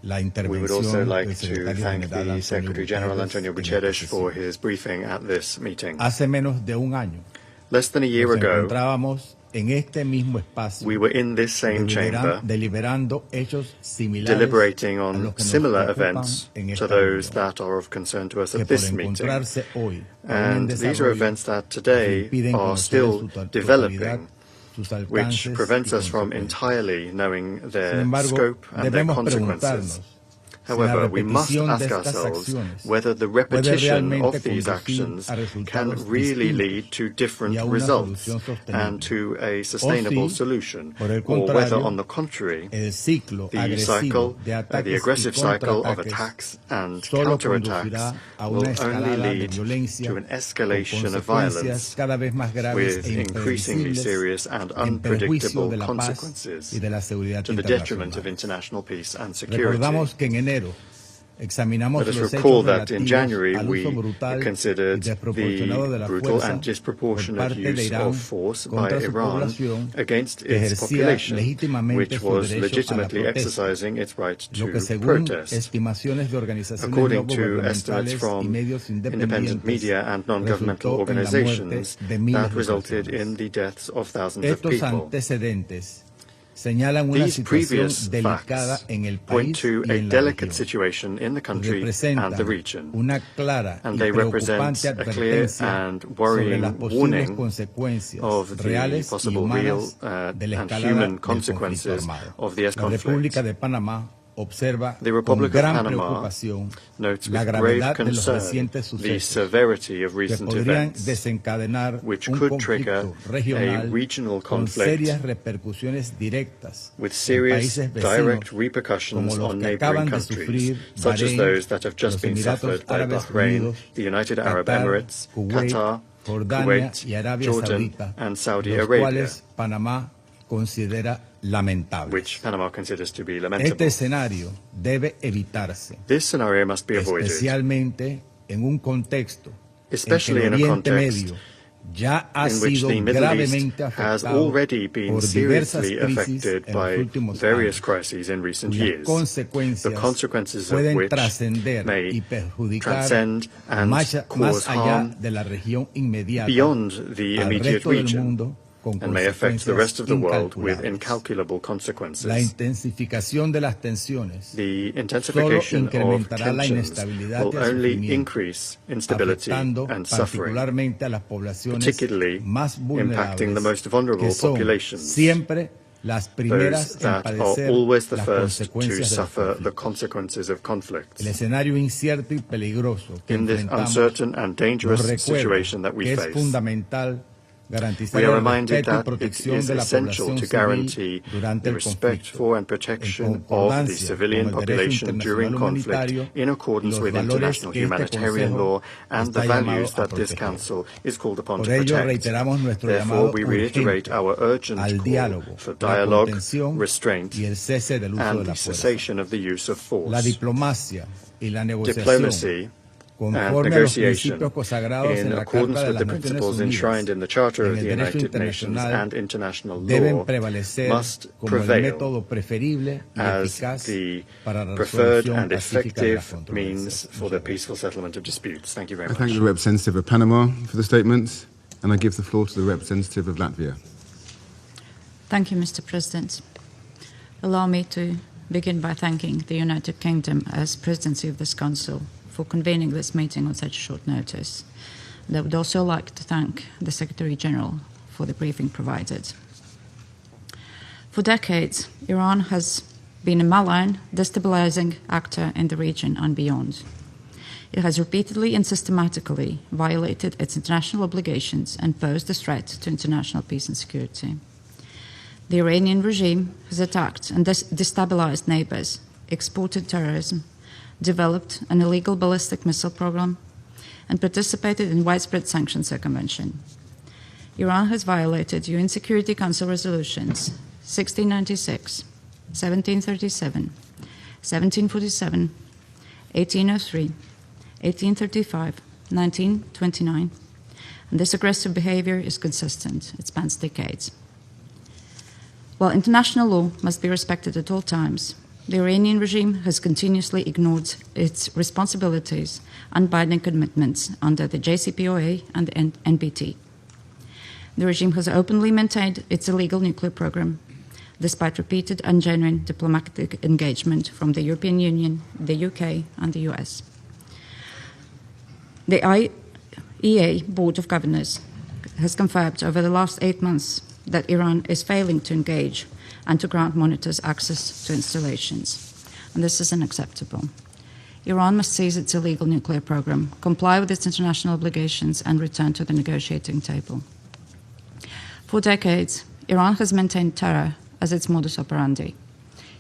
S10: la
S1: We would also
S10: intervención
S1: like
S10: del
S1: to
S10: secretario
S1: thank
S10: general
S1: the Secretary General Antonio
S10: en esta
S1: Guterres
S10: sesión.
S1: for his briefing at this meeting.
S10: Hace menos de un año
S1: Less than a year
S10: nos
S1: ago,
S10: encontrábamos en este mismo espacio
S1: we were in this same chamber
S10: deliberando hechos similares
S1: deliberating
S10: a
S1: on
S10: los que nos
S1: similar
S10: preocupan
S1: events
S10: en
S1: to
S10: esta
S1: those
S10: reunión,
S1: that are of concern to us
S10: que
S1: at
S10: por
S1: this meeting.
S10: encontrarse hoy aún en
S1: And these are
S10: desarrollo
S1: events that today
S10: impiden
S1: are
S10: conocer
S1: still
S10: su totalidad,
S1: developing,
S10: sus
S1: which
S10: alcances
S1: prevents
S10: y
S1: us from
S10: consecuencias.
S1: entirely knowing
S10: Sin
S1: their
S10: embargo,
S1: scope and their
S10: debemos
S1: consequences.
S10: preguntarnos si la
S1: However, we must
S10: repetición
S1: ask
S10: de estas
S1: ourselves
S10: acciones
S1: whether the
S10: puede
S1: repetition
S10: realmente
S1: of these
S10: conducir
S1: actions
S10: a
S1: can
S10: resultados
S1: really
S10: distintos
S1: lead to different
S10: y a una
S1: results
S10: solución sostenible.
S1: and to a sustainable
S10: O si,
S1: solution,
S10: por el
S1: or whether,
S10: contrario,
S1: on the contrary,
S10: el ciclo
S1: the
S10: agresivo de ataques
S1: aggressive
S10: y
S1: cycle of
S10: contraataques
S1: attacks and
S10: solo
S1: counterattacks
S10: conducirá a
S1: will
S10: una
S1: only
S10: escalada de
S1: lead
S10: violencia
S1: to an
S10: con
S1: escalation of
S10: consecuencias
S1: violence
S10: cada vez más graves
S1: with
S10: e
S1: increasingly
S10: imprevisibles
S1: serious and
S10: en perjuicio
S1: unpredictable
S10: de la paz
S1: consequences
S10: y de la seguridad
S1: to the detriment of
S10: internacional.
S1: international peace and security.
S10: Recordamos que en enero examinamos
S1: Let us
S10: los
S1: recall
S10: hechos
S1: that in
S10: relativos
S1: January
S10: al
S1: we
S10: uso brutal y
S1: considered
S10: desproporcionado de
S1: the
S10: la
S1: brutal
S10: fuerza
S1: and
S10: por
S1: disproportionate
S10: parte de
S1: use
S10: Irán
S1: of force by
S10: contra su
S1: Iran
S10: población
S1: against
S10: que
S1: its
S10: ejercía
S1: population,
S10: legítimamente
S1: which
S10: su
S1: was
S10: derecho a la
S1: legitimately
S10: protesta,
S1: exercising its right
S10: lo que
S1: to
S10: según
S1: protest.
S10: estimaciones de organizaciones no
S1: According to estimates
S10: gubernamentales y
S1: from
S10: medios
S1: independent media
S10: independientes,
S1: and non-governmental
S10: resultó en la muerte
S1: organizations,
S10: de miles
S1: that
S10: de
S1: resulted
S10: personas.
S1: in the deaths of thousands of
S10: Estos
S1: people.
S10: antecedentes señalan una
S1: These
S10: situación
S1: previous
S10: delicada
S1: facts
S10: en el
S1: point
S10: país
S1: to
S10: y
S1: a
S10: en la
S1: delicate
S10: región.
S1: situation in the country and the
S10: Representan
S1: region,
S10: una clara
S1: and
S10: y
S1: they represent
S10: preocupante
S1: a clear
S10: advertencia
S1: and
S10: sobre
S1: worrying
S10: las posibles
S1: warning
S10: consecuencias
S1: of the
S10: reales y
S1: possible real
S10: humanas de la
S1: and
S10: escalada
S1: human
S10: del conflicto
S1: consequences
S10: armado.
S1: of this
S10: La
S1: conflict.
S10: República de Panamá observa
S1: The
S10: con
S1: Republic of
S10: gran
S1: Panama
S10: preocupación
S1: notes
S10: la
S1: with grave
S10: gravedad de los
S1: concern
S10: recientes
S1: the
S10: sucesos
S1: severity of
S10: que
S1: recent
S10: podrían
S1: events,
S10: desencadenar
S1: which
S10: un
S1: could trigger
S10: conflicto
S1: a
S10: regional
S1: regional
S10: con
S1: conflict
S10: serias repercusiones directas
S1: with
S10: en
S1: serious
S10: países
S1: direct
S10: vecinos
S1: repercussions
S10: como los
S1: on
S10: que
S1: neighboring
S10: acaban de
S1: countries,
S10: sufrir
S1: such as
S10: Bahrein,
S1: those that have just
S10: los
S1: been
S10: Emiratos
S1: suffered by
S10: Árabes
S1: Bahrain,
S10: Unidos,
S1: the United Arab
S10: Qatar,
S1: Emirates,
S10: Kuwait,
S1: Qatar,
S10: Jordania
S1: Kuwait,
S10: y Arabia
S1: Jordan,
S10: Saudita,
S1: and Saudi
S10: los
S1: Arabia,
S10: cuales Panamá considera lamentables.
S1: which Panama considers to be lamentable.
S10: Este escenario debe evitarse,
S1: This scenario must be avoided,
S10: especialmente en un contexto
S1: especially
S10: en
S1: in
S10: que el
S1: a
S10: Oriente
S1: context
S10: Medio ya ha
S1: in which
S10: sido
S1: the Middle
S10: gravemente
S1: East has
S10: afectado
S1: already been
S10: por diversas
S1: seriously
S10: crisis
S1: affected
S10: en los
S1: by
S10: últimos
S1: various
S10: años,
S1: crises in recent
S10: cuyas
S1: years, the
S10: consecuencias
S1: consequences of
S10: pueden
S1: which
S10: trascender
S1: may
S10: y perjudicar
S1: transcend and
S10: más
S1: cause
S10: allá
S1: harm
S10: de la región inmediata
S1: beyond the
S10: al
S1: immediate
S10: resto del
S1: region
S10: mundo con
S1: and may affect the rest of the world with
S10: incalculables.
S1: incalculable
S10: La
S1: consequences.
S10: intensificación de las tensiones
S1: The
S10: solo
S1: intensification of
S10: incrementará la
S1: tensions
S10: inestabilidad
S1: will
S10: y el
S1: only
S10: sufrimiento,
S1: increase instability
S10: afectando
S1: and suffering,
S10: particularmente a las poblaciones
S1: particularly
S10: más
S1: impacting the
S10: vulnerables,
S1: most vulnerable
S10: que son
S1: populations,
S10: siempre
S1: those that are always the first to suffer the consequences of conflicts. In this uncertain and dangerous situation that we face, we are reminded that it is essential to guarantee the respect for and protection of the civilian population during conflict in accordance with international humanitarian law and the values that this Council is called upon to protect. Therefore, we reiterate our urgent call for dialogue, restraint, and the cessation of the use of force. Diplomacy and negotiation, in accordance with the principles enshrined in the Charter of the United Nations and international law, must prevail as the preferred and effective means for the peaceful settlement of disputes. Thank you very much.
S2: I thank the representative of Panama for the statement, and I give the floor to the representative of Latvia.
S11: Thank you, Mr. President. Allow me to begin by thanking the United Kingdom as presidency of this Council for convening this meeting on such short notice. And I would also like to thank the Secretary General for the briefing provided. For decades, Iran has been a malign, destabilizing actor in the region and beyond. It has repeatedly and systematically violated its international obligations and posed a threat to international peace and security. The Iranian regime has attacked and destabilized neighbors, exported terrorism, developed an illegal ballistic missile program, and participated in widespread sanctions circumvention. Iran has violated UN Security Council resolutions 1696, 1737, 1747, 1803, 1835, 1929, and this aggressive behavior is consistent. It spans decades. While international law must be respected at all times, the Iranian regime has continuously ignored its responsibilities and binding commitments under the JCPOA and the NPT. The regime has openly maintained its illegal nuclear program, despite repeated and genuine diplomatic engagement from the European Union, the UK, and the US. The IAEA Board of Governors has confirmed over the last 8 months that Iran is failing to engage and to grant monitors access to installations. And this is unacceptable. Iran must cease its illegal nuclear program, comply with its international obligations, and return to the negotiating table. For decades, Iran has maintained terror as its modus operandi.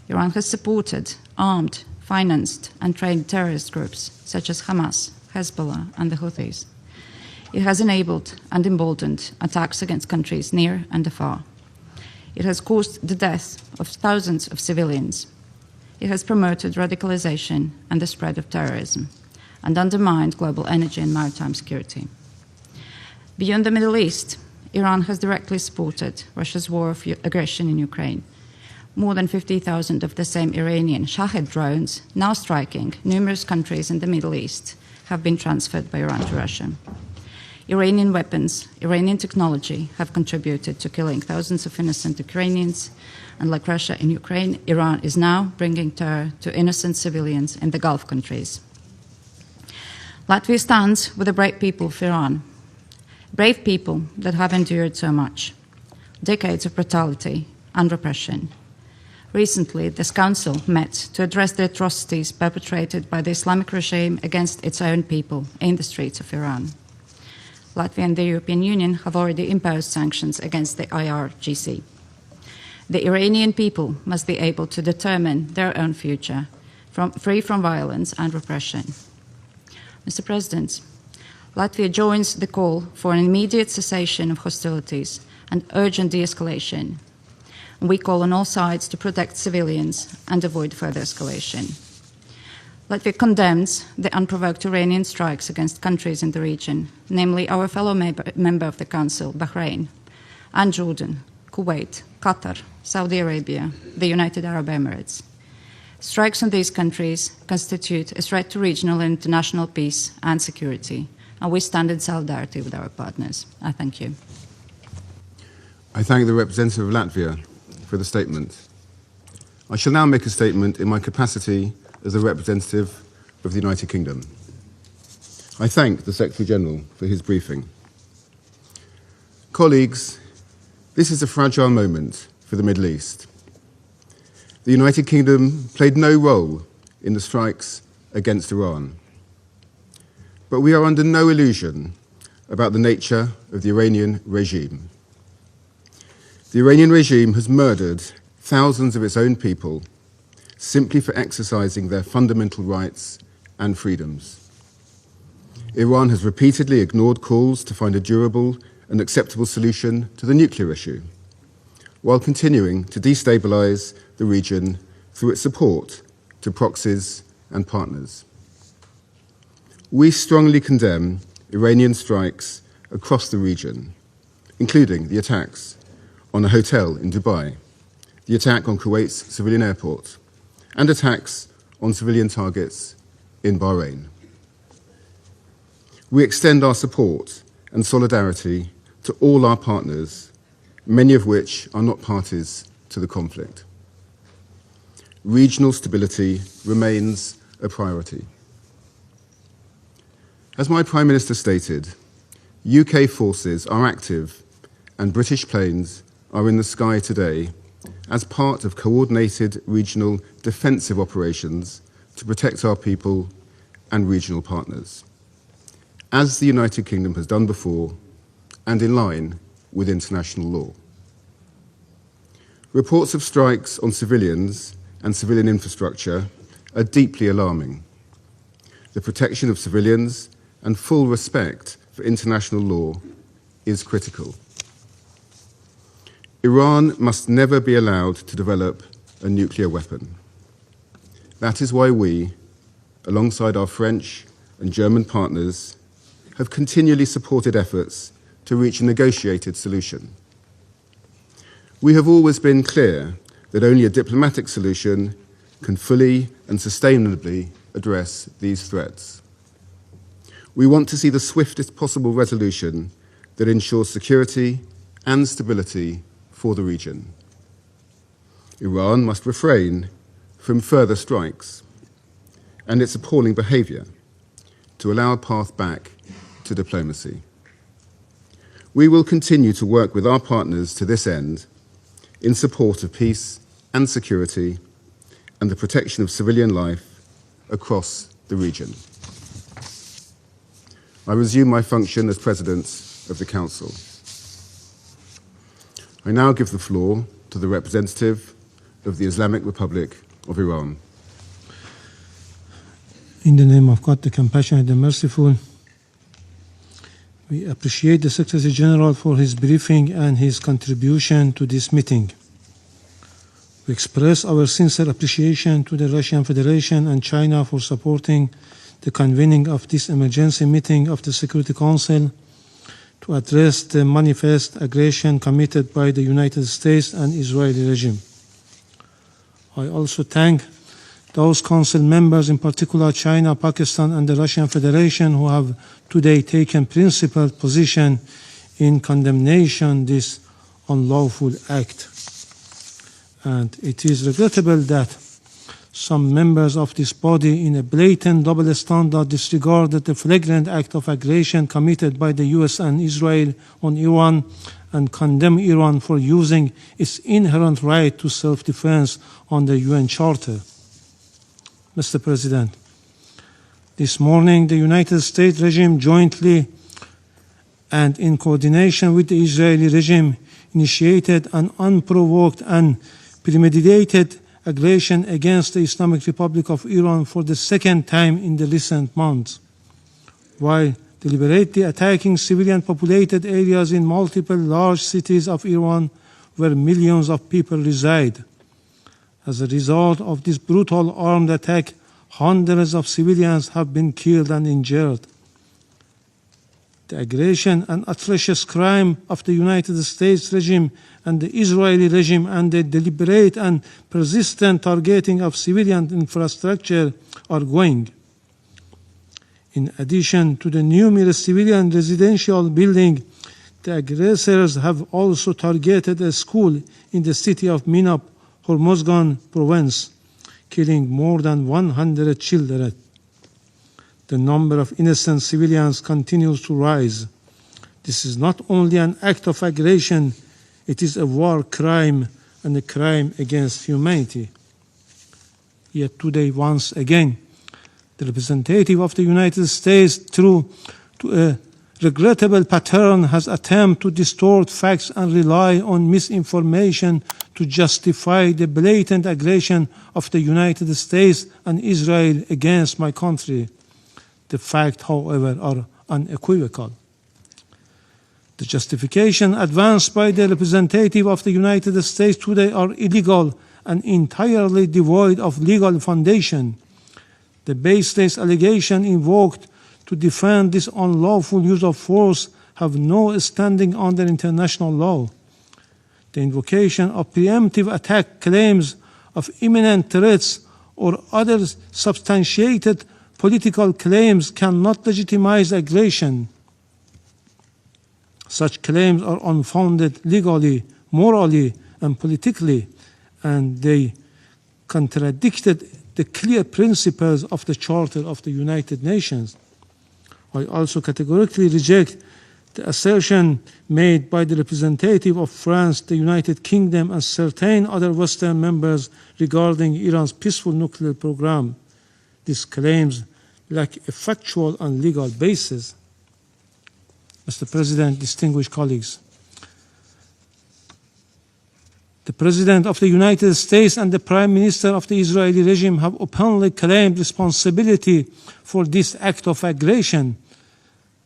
S11: Iran has supported, armed, financed, and trained terrorist groups such as Hamas, Hezbollah, and the Houthis. It has enabled and emboldened attacks against countries near and afar. It has caused the death of thousands of civilians. It has promoted radicalization and the spread of terrorism, and undermined global energy and maritime security. Beyond the Middle East, Iran has directly supported Russia's war of aggression in Ukraine. More than 50,000 of the same Iranian Shahed drones, now striking numerous countries in the Middle East, have been transferred by Iran to Russia. Iranian weapons, Iranian technology have contributed to killing thousands of innocent Ukrainians, and like Russia in Ukraine, Iran is now bringing terror to innocent civilians in the Gulf countries. Latvia stands with the brave people of Iran, brave people that have endured so much, decades of brutality and repression. Recently, this Council met to address the atrocities perpetrated by the Islamic regime against its own people in the streets of Iran. Latvia and the European Union have already imposed sanctions against the IRGC. The Iranian people must be able to determine their own future, free from violence and repression. Mr. President, Latvia joins the call for an immediate cessation of hostilities and urgent de-escalation. We call on all sides to protect civilians and avoid further escalation. Latvia condemns the unprovoked Iranian strikes against countries in the region, namely our fellow member of the Council, Bahrain, and Jordan, Kuwait, Qatar, Saudi Arabia, the United Arab Emirates. Strikes on these countries constitute a threat to regional and international peace and security, and we stand in solidarity with our partners. I thank you.
S2: I thank the representative of Latvia for the statement. I shall now make a statement in my capacity as the representative of the United Kingdom. I thank the Secretary General for his briefing. Colleagues, this is a fragile moment for for the Middle East. The United Kingdom played no role in the strikes against Iran. But we are under no illusion about the nature of the Iranian regime. The Iranian regime has murdered thousands of its own people simply for exercising their fundamental rights and freedoms. Iran has repeatedly ignored calls to find a durable and acceptable solution to the nuclear issue, while continuing to destabilize the region through its support to proxies and partners. We strongly condemn Iranian strikes across the region, including the attacks on a hotel in Dubai, the attack on Kuwait's civilian airport, and attacks on civilian targets in Bahrain. We extend our support and solidarity to all our partners, many of which are not parties to the conflict. Regional stability remains a priority. As my Prime Minister stated, UK forces are active and British planes are in the sky today as part of coordinated regional defensive operations to protect our people and regional partners, as the United Kingdom has done before and in line with international law. Reports of strikes on civilians and civilian infrastructure are deeply alarming. The protection of civilians and full respect for international law is critical. Iran must never be allowed to develop a nuclear weapon. That is why we, alongside our French and German partners, have continually supported efforts to reach a negotiated solution. We have always been clear that only a diplomatic solution can fully and sustainably address these threats. We want to see the swiftest possible resolution that ensures security and stability for the region. Iran must refrain from further strikes and its appalling behavior to allow a path back to diplomacy. We will continue to work with our partners to this end in support of peace and security and the protection of civilian life across the region. I resume my function as President of the Council. I now give the floor to the representative of the Islamic Republic of Iran.
S12: In the name of God, the compassionate and merciful, we appreciate the Secretary General for his briefing and his contribution to this meeting. We express our sincere appreciation to the Russian Federation and China for supporting the convening of this emergency meeting of the Security Council to address the manifest aggression committed by the United States and Israeli regime. I also thank those Council members, in particular China, Pakistan, and the Russian Federation, who have today taken principled position in condemnation this unlawful act. And it is regrettable that some members of this body, in a blatant double standard, disregarded the flagrant act of aggression committed by the US and Israel on Iran and condemn Iran for using its inherent right to self-defense on the UN Charter. Mr. President, this morning the United States regime jointly and in coordination with the Israeli regime initiated an unprovoked and premeditated aggression against the Islamic Republic of Iran for the second time in the recent months, while deliberately attacking civilian populated areas in multiple large cities of Iran where millions of people reside. As a result of this brutal armed attack, hundreds of civilians have been killed and injured. The aggression and atrocious crime of the United States regime and the Israeli regime and the deliberate and persistent targeting of civilian infrastructure are ongoing. In addition to the numerous civilian residential buildings, the aggressors have also targeted a school in the city of Minab, Hormozgan province, killing more than 100 children. The number of innocent civilians continues to rise. This is not only an act of aggression, it is a war crime and a crime against humanity. Yet today, once again, the representative of the United States, through a regrettable pattern, has attempted to distort facts and rely on misinformation to justify the blatant aggression of the United States and Israel against my country. The facts, however, are unequivocal. The justification advanced by the representative of the United States today are illegal and entirely devoid of legal foundation. The baseless allegation invoked to defend this unlawful use of force have no standing under international law. The invocation of preemptive attack claims of imminent threats or other substantiated political claims cannot legitimize aggression. Such claims are unfounded legally, morally, and politically, and they contradicted the clear principles of the Charter of the United Nations. I also categorically reject the assertion made by the representative of France, the United Kingdom, and certain other Western members regarding Iran's peaceful nuclear program. These claims lack a factual and legal basis. Mr. President, distinguished colleagues, the President of the United States and the Prime Minister of the Israeli regime have openly claimed responsibility for this act of aggression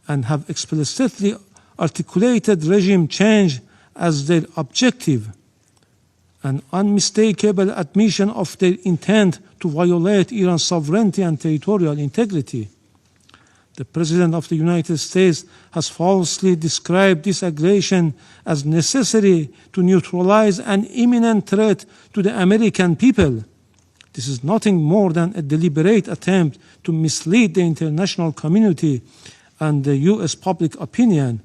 S12: and have explicitly articulated regime change as their objective, an unmistakable admission of their intent to violate Iran's sovereignty and territorial integrity. The President of the United States has falsely described this aggression as necessary to neutralize an imminent threat to the American people. This is nothing more than a deliberate attempt to mislead the international community and the U.S. public opinion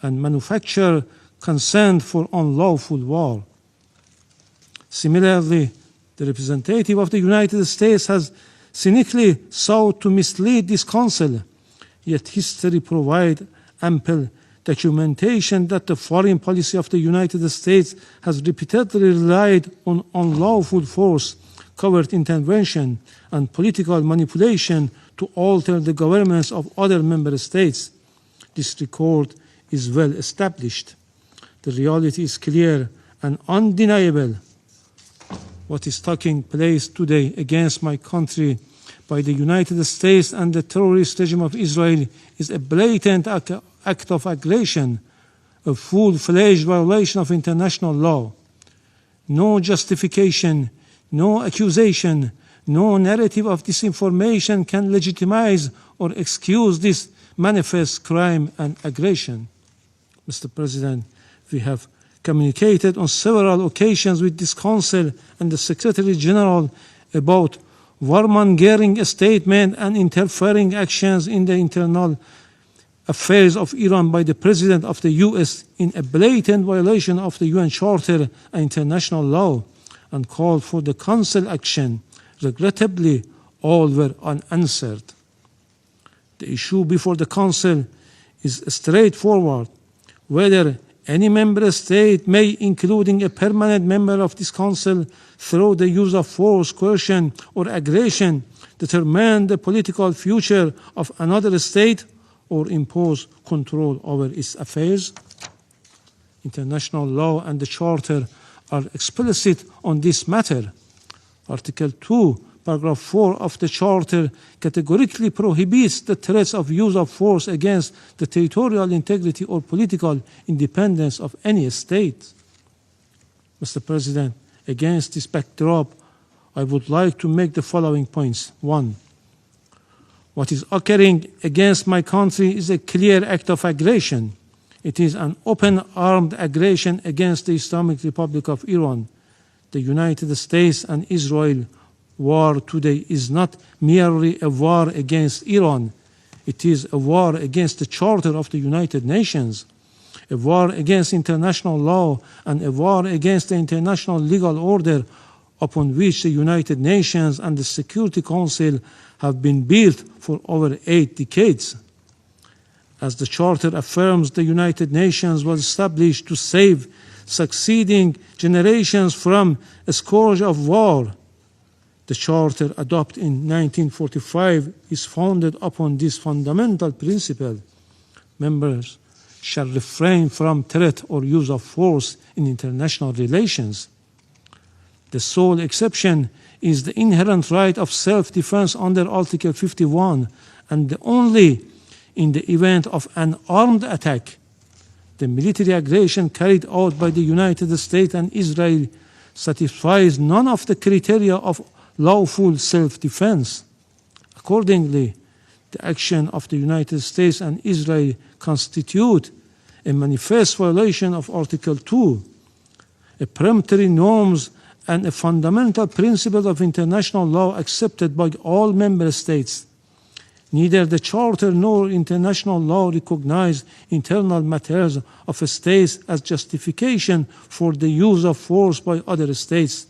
S12: and manufacture consent for unlawful war. Similarly, the representative of the United States has cynically sought to mislead this Council. Yet history provides ample documentation that the foreign policy of the United States has repeatedly relied on unlawful force, covert intervention, and political manipulation to alter the governments of other member states. This record is well established. The reality is clear and undeniable. What is taking place today against my country by the United States and the terrorist regime of Israel is a blatant act of aggression, a full-fledged violation of international law. No justification, no accusation, no narrative of disinformation can legitimize or excuse this manifest crime and aggression. Mr. President, we have communicated on several occasions with this Council and the Secretary General about warmongering statements and interfering actions in the internal affairs of Iran by the President of the U.S. in a blatant violation of the UN Charter and international law, and called for the Council action. Regrettably, all were unanswered. The issue before the Council is straightforward: whether any member state may, including a permanent member of this Council, through the use of force, coercion, or aggression, determine the political future of another state or impose control over its affairs. International law and the Charter are explicit on this matter. Article 2, Paragraph 4 of the Charter categorically prohibits the threats of use of force against the territorial integrity or political independence of any state. Mr. President, against this backdrop, I would like to make the following points. 1. What is occurring against my country is a clear act of aggression. It is an open armed aggression against the Islamic Republic of Iran. The United States and Israel war today is not merely a war against Iran. It is a war against the Charter of the United Nations, a war against international law, and a war against the international legal order upon which the United Nations and the Security Council have been built for over 8 decades. As the Charter affirms, the United Nations was established to save succeeding generations from a scourge of war. The Charter adopted in 1945 is founded upon this fundamental principle. Members shall refrain from threat or use of force in international relations. The sole exception is the inherent right of self-defense under Article 51, and only in the event of an armed attack, the military aggression carried out by the United States and Israel satisfies none of the criteria of lawful self-defense. Accordingly, the action of the United States and Israel constitute a manifest violation of Article 2, a peremptory norms and a fundamental principle of international law accepted by all member states. Neither the Charter nor international law recognize internal matters of a state as justification for the use of force by other states.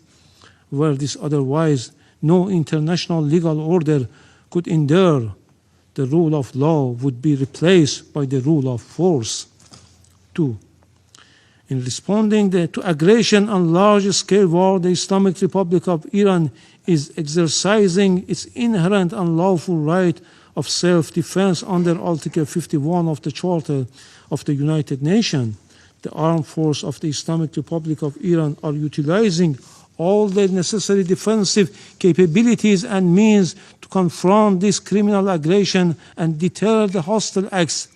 S12: Were this otherwise, no international legal order could endure. The rule of law would be replaced by the rule of force. 2. In responding to aggression and large-scale war, the Islamic Republic of Iran is exercising its inherent and lawful right of self-defense under Article 51 of the Charter of the United Nations. The armed forces of the Islamic Republic of Iran are utilizing all the necessary defensive capabilities and means to confront this criminal aggression and deter the hostile acts.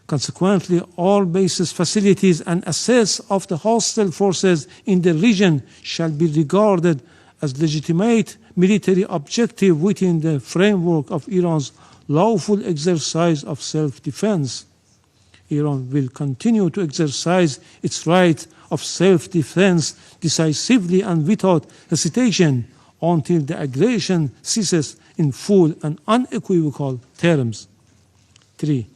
S12: Consequently, all bases, facilities, and assets of the hostile forces in the region shall be regarded as legitimate military objective within the framework of Iran's lawful exercise of self-defense. Iran will continue to exercise its right of self-defense decisively and without hesitation until the aggression ceases in full and unequivocal terms. 3.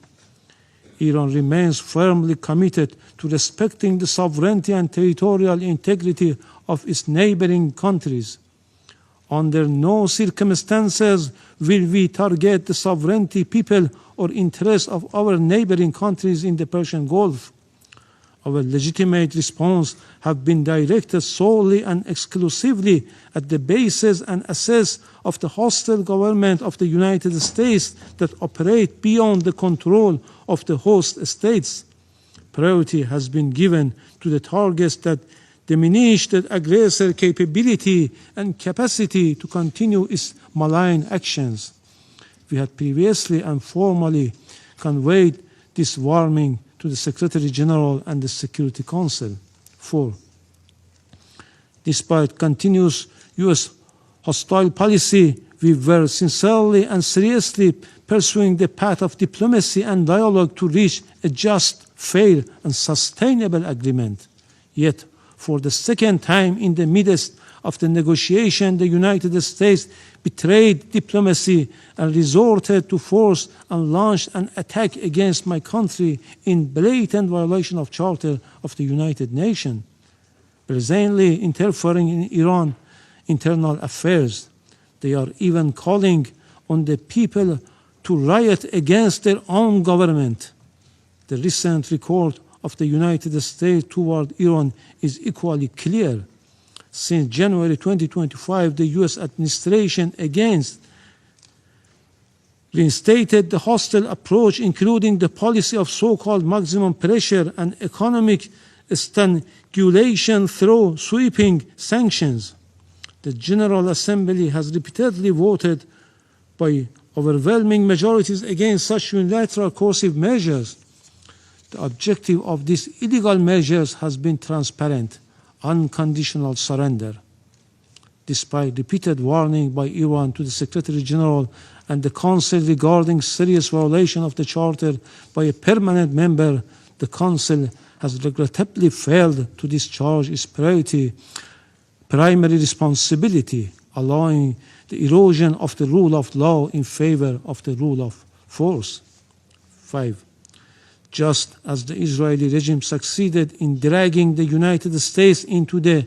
S12: Iran remains firmly committed to respecting the sovereignty and territorial integrity of its neighboring countries. Under no circumstances will we target the sovereignty, people, or interests of our neighboring countries in the Persian Gulf. Our legitimate response have been directed solely and exclusively at the bases and assets of the hostile government of the United States that operate beyond the control of the host states. Priority has been given to the targets that diminish the aggressor capability and capacity to continue its malign actions. We had previously and formally conveyed this warning to the Secretary General and the Security Council. 4. Despite continuous U.S. hostile policy, we were sincerely and seriously pursuing the path of diplomacy and dialogue to reach a just, fair, and sustainable agreement. Yet, for the second time in the midst of the negotiation, the United States betrayed diplomacy and resorted to force and launched an attack against my country in blatant violation of Charter of the United Nations, presently interfering in Iran's internal affairs. They are even calling on the people to riot against their own government. The recent record of the United States toward Iran is equally clear. Since January 2025, the U.S. administration again reinstated the hostile approach, including the policy of so-called maximum pressure and economic strangulation through sweeping sanctions. The General Assembly has repeatedly voted by overwhelming majorities against such unilateral coercive measures. The objective of these illegal measures has been transparent, unconditional surrender. Despite repeated warning by Iran to the Secretary General and the Council regarding serious violation of the Charter by a permanent member, the Council has regrettably failed to discharge its primary responsibility, allowing the erosion of the rule of law in favor of the rule of force. 5. Just as the Israeli regime succeeded in dragging the United States into the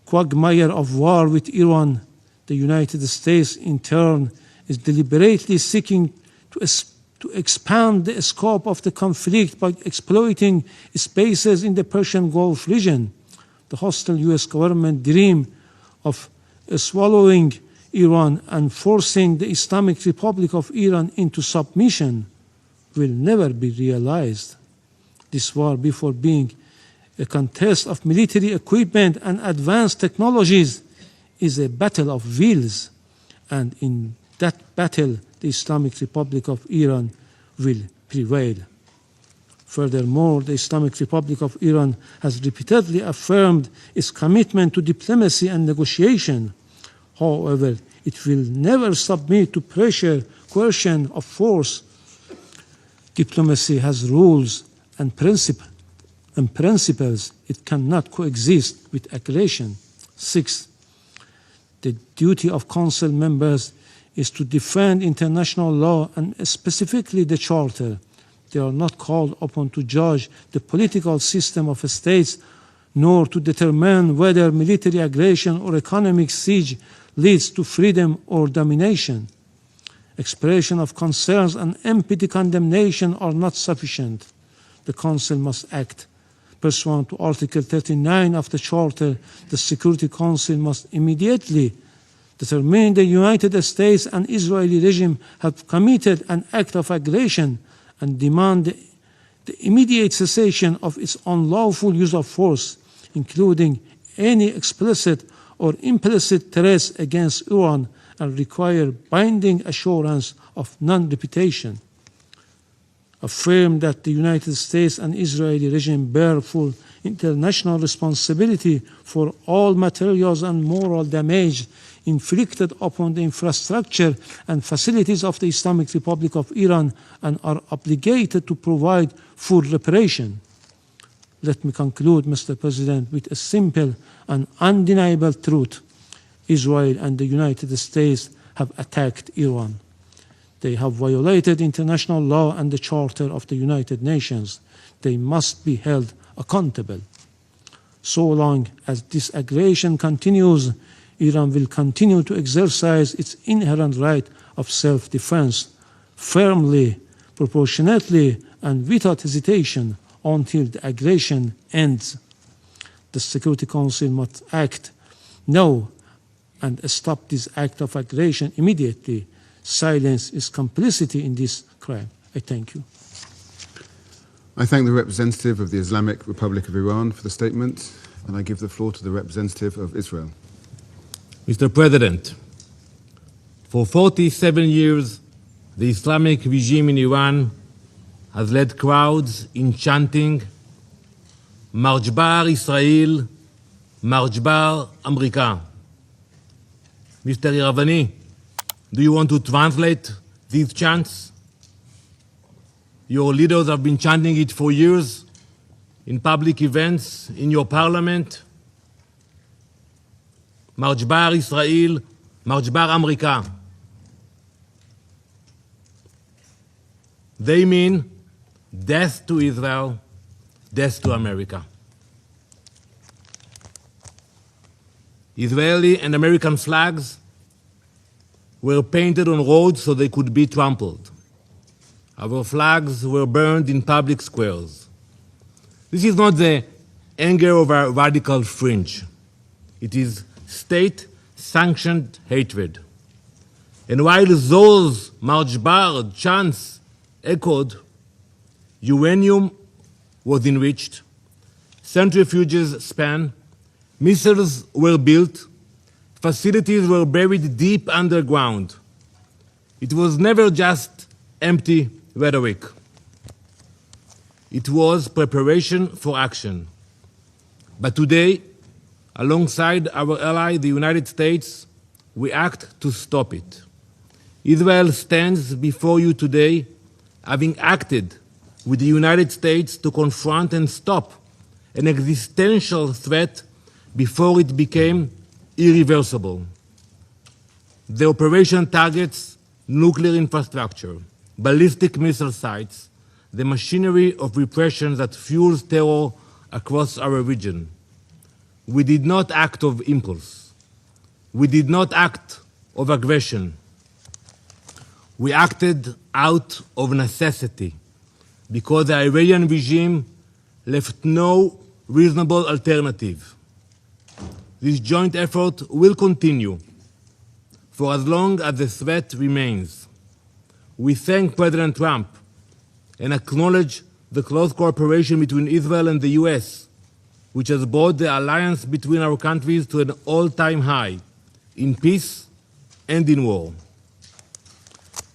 S12: quagmire of war with Iran, the United States in turn is deliberately seeking to to expand the scope of the conflict by exploiting spaces in the Persian Gulf region. The hostile U.S. government dream of swallowing Iran and forcing the Islamic Republic of Iran into submission will never be realized. This war, before being a contest of military equipment and advanced technologies, is a battle of wills, and in that battle the Islamic Republic of Iran will prevail. Furthermore, the Islamic Republic of Iran has repeatedly affirmed its commitment to diplomacy and negotiation. However, it will never submit to pressure, coercion, or force. Diplomacy has rules and principles. It cannot coexist with aggression. 6. The duty of Council members is to defend international law and specifically the Charter. They are not called upon to judge the political system of states, nor to determine whether military aggression or economic siege leads to freedom or domination. Expression of concerns and empty condemnation are not sufficient. The Council must act. Pursuant to Article 39 of the Charter, the Security Council must immediately determine the United States and Israeli regime have committed an act of aggression and demand the immediate cessation of its unlawful use of force, including any explicit or implicit threats against Iran, and require binding assurance of non-repetition. Affirm that the United States and Israeli regime bear full international responsibility for all materials and moral damage inflicted upon the infrastructure and facilities of the Islamic Republic of Iran and are obligated to provide full reparation. Let me conclude, Mr. President, with a simple and undeniable truth. Israel and the United States have attacked Iran. They have violated international law and the Charter of the United Nations. They must be held accountable. So long as this aggression continues, Iran will continue to exercise its inherent right of self-defense firmly, proportionately, and without hesitation until the aggression ends. The Security Council must act now and stop this act of aggression immediately. Silence is complicity in this crime. I thank you.
S2: I thank the representative of the Islamic Republic of Iran for the statement, and I give the floor to the representative of Israel.
S10: Mr. President, for 47 years, the Islamic regime in Iran has led crowds in chanting March bar Israel, March bar America. Mr. Iravani, do you want to translate these chants? Your leaders have been chanting it for years in public events, in your parliament. March bar Israel, March bar America. They mean death to Israel, death to America. Israeli and American flags were painted on roads so they could be trampled. Our flags were burned in public squares. This is not the anger of a radical fringe. It is state-sanctioned hatred. And while those March bar chants echoed, uranium was enriched, centrifuges span, missiles were built, facilities were buried deep underground. It was never just empty rhetoric. It was preparation for action. But today, alongside our ally, the United States, we act to stop it. Israel stands before you today, having acted with the United States to confront and stop an existential threat before it became irreversible. The operation targets nuclear infrastructure, ballistic missile sites, the machinery of repression that fuels terror across our region. We did not act of impulse. We did not act of aggression. We acted out of necessity, because the Iranian regime left no reasonable alternative. This joint effort will continue for as long as the threat remains. We thank President Trump and acknowledge the close cooperation between Israel and the U.S., which has brought the alliance between our countries to an all-time high in peace and in war.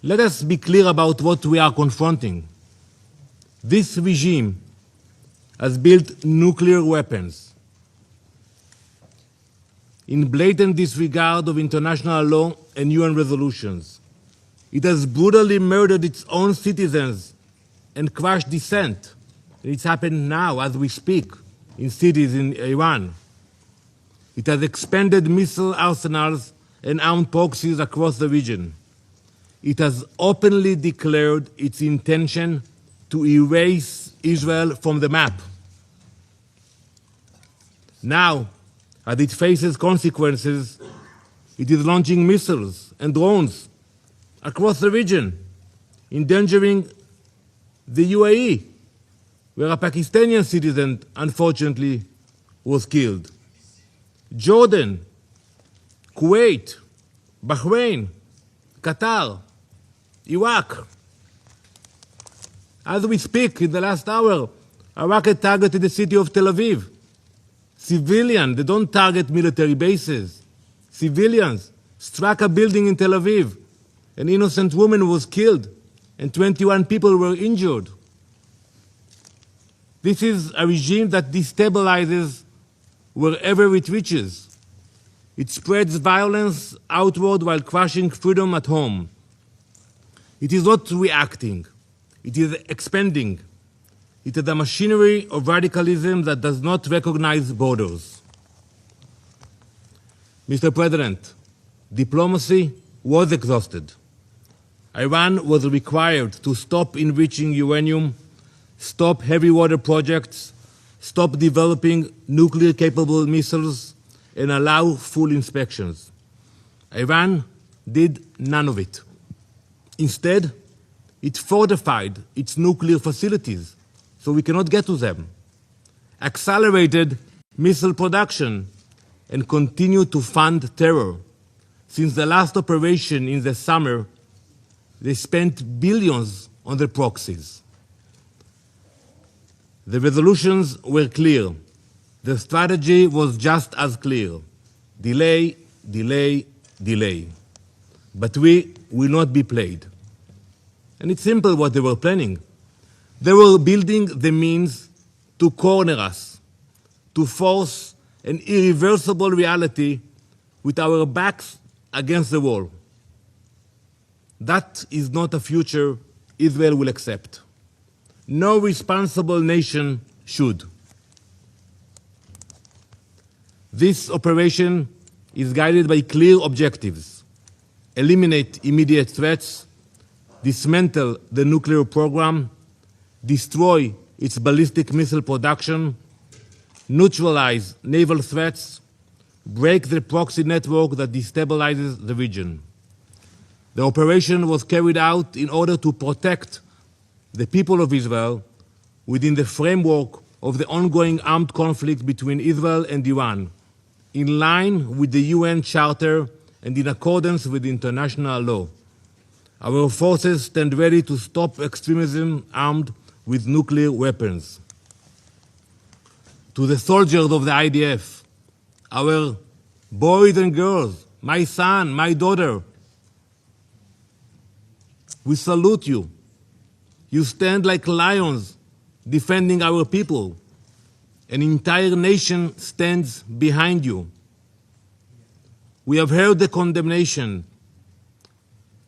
S10: Let us be clear about what we are confronting. This regime has built nuclear weapons in blatant disregard of international law and UN resolutions. It has brutally murdered its own citizens and crushed dissent. It's happened now as we speak in cities in Iran. It has expanded missile arsenals and armed proxies across the region. It has openly declared its intention to erase Israel from the map. Now, as it faces consequences, it is launching missiles and drones across the region, endangering the UAE, where a Pakistani citizen, unfortunately, was killed. Jordan, Kuwait, Bahrain, Qatar, Iraq. As we speak, in the last hour, a rocket targeted the city of Tel Aviv. Civilians, they don't target military bases. Civilians struck a building in Tel Aviv. An innocent woman was killed and 21 people were injured. This is a regime that destabilizes wherever it reaches. It spreads violence outward while crushing freedom at home. It is not reacting. It is expanding. It is a machinery of radicalism that does not recognize borders. Mr. President, diplomacy was exhausted. Iran was required to stop enriching uranium, stop heavy water projects, stop developing nuclear-capable missiles, and allow full inspections. Iran did none of it. Instead, it fortified its nuclear facilities so we cannot get to them, accelerated missile production, and continued to fund terror. Since the last operation in the summer, they spent billions on their proxies. The resolutions were clear. The strategy was just as clear. Delay, delay, delay. But we will not be played. And it's simple what they were planning. They were building the means to corner us, to force an irreversible reality with our backs against the wall. That is not a future Israel will accept. No responsible nation should. This operation is guided by clear objectives: eliminate immediate threats, dismantle the nuclear program, destroy its ballistic missile production, neutralize naval threats, break the proxy network that destabilizes the region. The operation was carried out in order to protect the people of Israel within the framework of the ongoing armed conflict between Israel and Iran, in line with the UN Charter and in accordance with international law. Our forces stand ready to stop extremism armed with nuclear weapons. To the soldiers of the IDF, our boys and girls, my son, my daughter, we salute you. You stand like lions defending our people. An entire nation stands behind you. We have heard the condemnation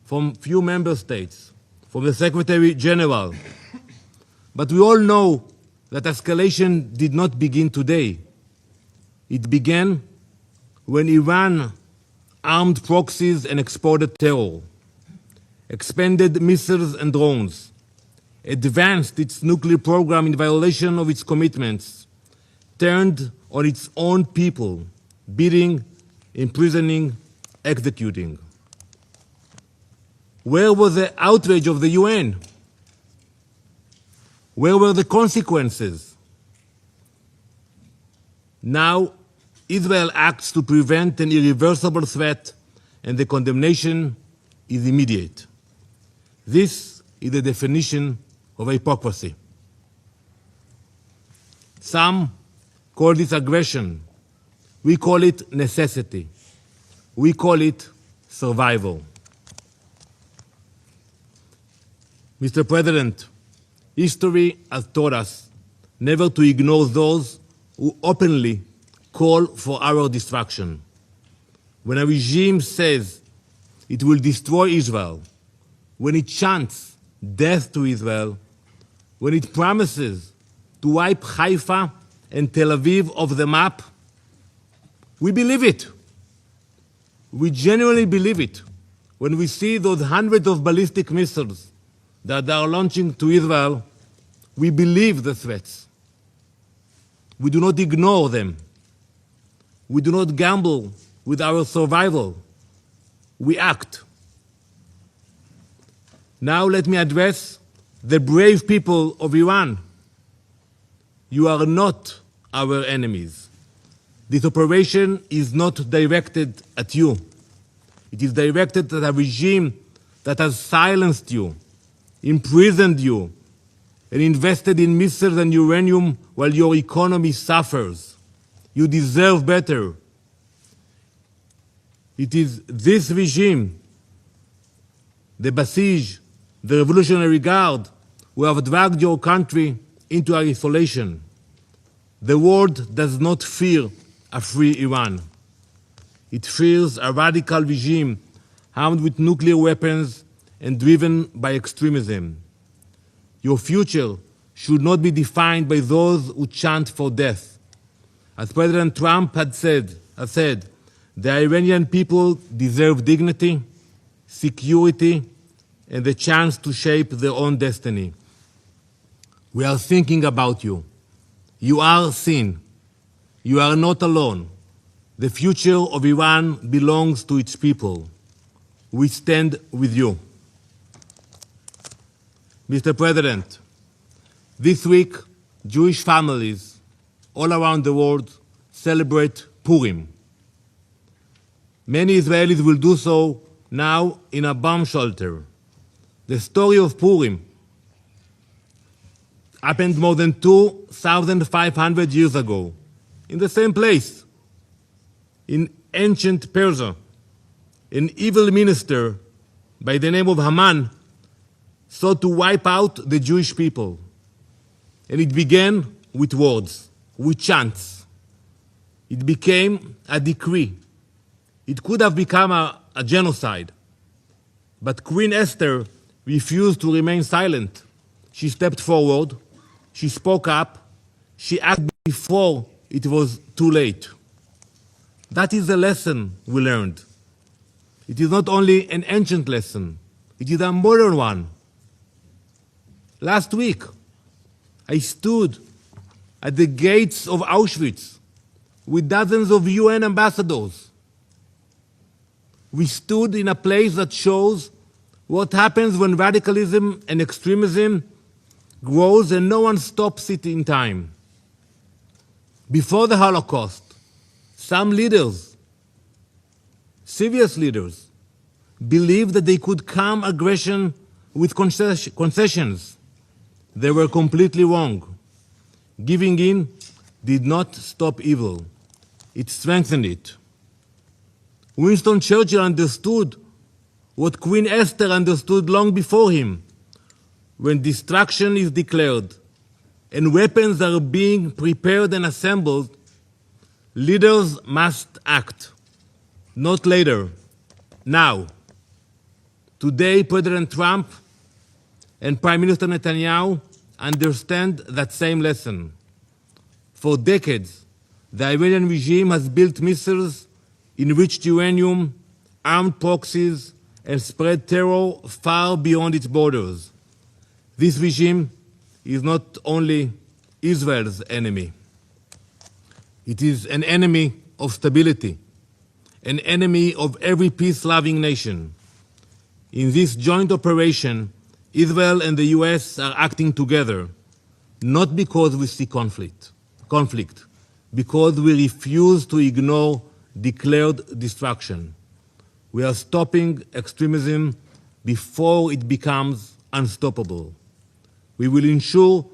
S10: from few member states, from the Secretary General. But we all know that escalation did not begin today. It began when Iran armed proxies and exported terror, expanded missiles and drones, advanced its nuclear program in violation of its commitments, turned on its own people, beating, imprisoning, executing. Where was the outrage of the UN? Where were the consequences? Now, Israel acts to prevent an irreversible threat, and the condemnation is immediate. This is the definition of hypocrisy. Some call this aggression. We call it necessity. We call it survival. Mr. President, history has taught us never to ignore those who openly call for our destruction. When a regime says it will destroy Israel, when it chants death to Israel, when it promises to wipe Haifa and Tel Aviv off the map, we believe it. We genuinely believe it when we see those hundreds of ballistic missiles that they are launching to Israel. We believe the threats. We do not ignore them. We do not gamble with our survival. We act. Now let me address the brave people of Iran. You are not our enemies. This operation is not directed at you. It is directed at a regime that has silenced you, imprisoned you, and invested in missiles and uranium while your economy suffers. You deserve better. It is this regime, the Basij, the Revolutionary Guard, who have dragged your country into isolation. The world does not fear a free Iran. It fears a radical regime armed with nuclear weapons and driven by extremism. Your future should not be defined by those who chant for death. As President Trump has said, the Iranian people deserve dignity, security, and the chance to shape their own destiny. We are thinking about you. You are seen. You are not alone. The future of Iran belongs to its people. We stand with you. Mr. President, this week, Jewish families all around the world celebrate Purim. Many Israelis will do so now in a bomb shelter. The story of Purim happened more than 2,500 years ago, in the same place. In ancient Persia, an evil minister by the name of Haman sought to wipe out the Jewish people. And it began with words, with chants. It became a decree. It could have become a genocide. But Queen Esther refused to remain silent. She stepped forward. She spoke up. She acted before it was too late. That is the lesson we learned. It is not only an ancient lesson, it is a modern one. Last week, I stood at the gates of Auschwitz with dozens of UN ambassadors. We stood in a place that shows what happens when radicalism and extremism grows and no one stops it in time. Before the Holocaust, some leaders, serious leaders, believed that they could calm aggression with concessions. They were completely wrong. Giving in did not stop evil. It strengthened it. Winston Churchill understood what Queen Esther understood long before him. When destruction is declared and weapons are being prepared and assembled, leaders must act, not later, now. Today, President Trump and Prime Minister Netanyahu understand that same lesson. For decades, the Iranian regime has built missiles, enriched uranium, armed proxies, and spread terror far beyond its borders. This regime is not only Israel's enemy. It is an enemy of stability, an enemy of every peace-loving nation. In this joint operation, Israel and the U.S. are acting together, not because we see conflict, because we refuse to ignore declared destruction. We are stopping extremism before it becomes unstoppable. We will ensure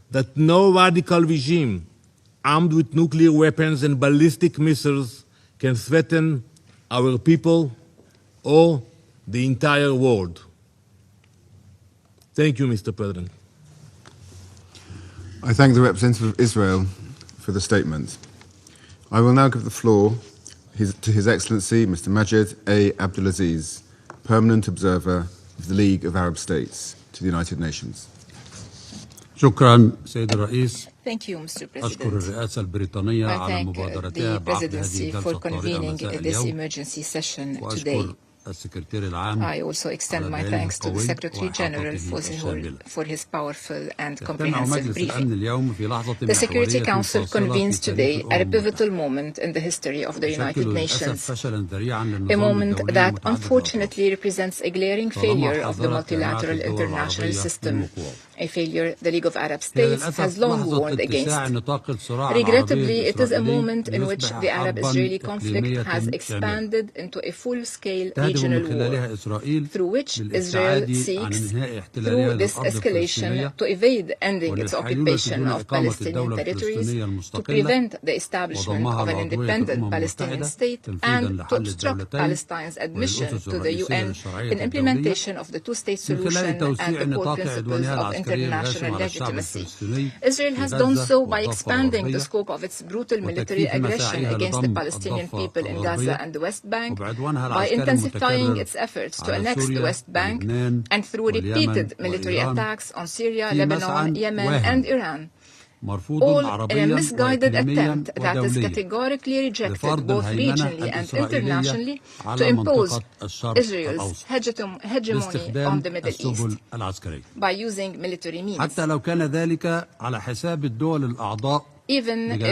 S10: that no radical regime armed with nuclear weapons and ballistic missiles can threaten our people or the entire world. Thank you, Mr. President.
S2: I thank the representative of Israel for the statement. I will now give the floor to His Excellency, Mr. Majid A. Abdulaziz, Permanent Observer of the League of Arab States to the United Nations.
S13: شكرا سيد الرئيس.
S3: Thank you, Mr. President.
S13: أشكر الرئاسة البريطانية على
S3: I
S13: مبادرتها
S3: thank the
S13: بعقد هذه
S3: presidency
S13: الجلسة
S3: for
S13: الطارئة
S3: convening
S13: مساء
S3: this
S13: اليوم.
S3: emergency session today.
S13: وأشكر السكرتير العام
S3: I also extend my thanks to the Secretary General for his powerful and comprehensive briefing. The Security Council convenes today at a pivotal moment in the history of the United Nations, a moment that unfortunately represents a glaring failure of the multilateral international system, a failure the League of Arab States has long warned against. Regrettably, it is a moment in which the Arab-Israeli conflict has expanded into a full-scale regional war, through which Israel seeks, through this escalation, to evade ending its occupation of Palestinian territories, to prevent the establishment of an independent Palestinian state, and to obstruct Palestine's admission to the UN in implementation of the two-state solution and the core principles of international legitimacy. Israel has done so by expanding the scope of its brutal military aggression against the Palestinian people in Gaza and the West Bank, by intensifying its efforts to annex the West Bank, and through repeated military attacks on Syria, Lebanon, Yemen, and Iran, all in a misguided attempt that is categorically rejected both regionally and internationally to impose Israel's hegemony on the Middle East by using military means. Even if it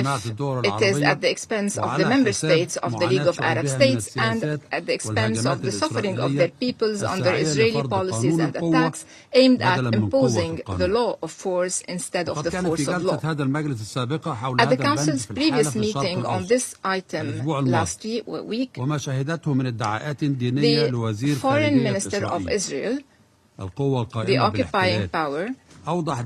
S3: is at the expense of the member states of the League of Arab States and at the expense of the suffering of their peoples under Israeli policies and attacks aimed at imposing the law of force instead of the force of law. At the Council's previous meeting on this item last week, the Foreign Minister of Israel, the occupying power,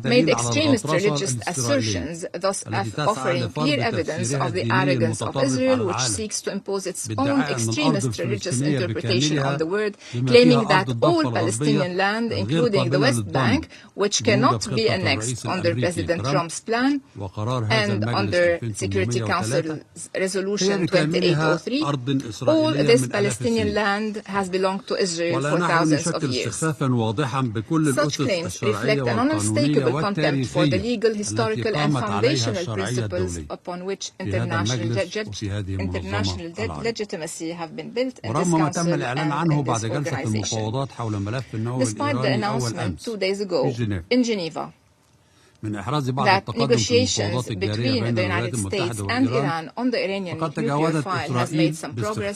S3: made extremist religious assertions, thus offering clear evidence of the arrogance of Israel, which seeks to impose its own extremist religious interpretation on the word, claiming that all Palestinian land, including the West Bank, which cannot be annexed under President Trump's plan and under Security Council's Resolution 2803, all this Palestinian land has belonged to Israel for thousands of years. Such claims reflect an unmistakable contempt for the legal, historical, and foundational principles upon which international legitimacy have been built in this Council and in this organization. Despite the announcement 2 days ago in Geneva that negotiations between the United States and Iran on the Iranian nuclear file has made some progress,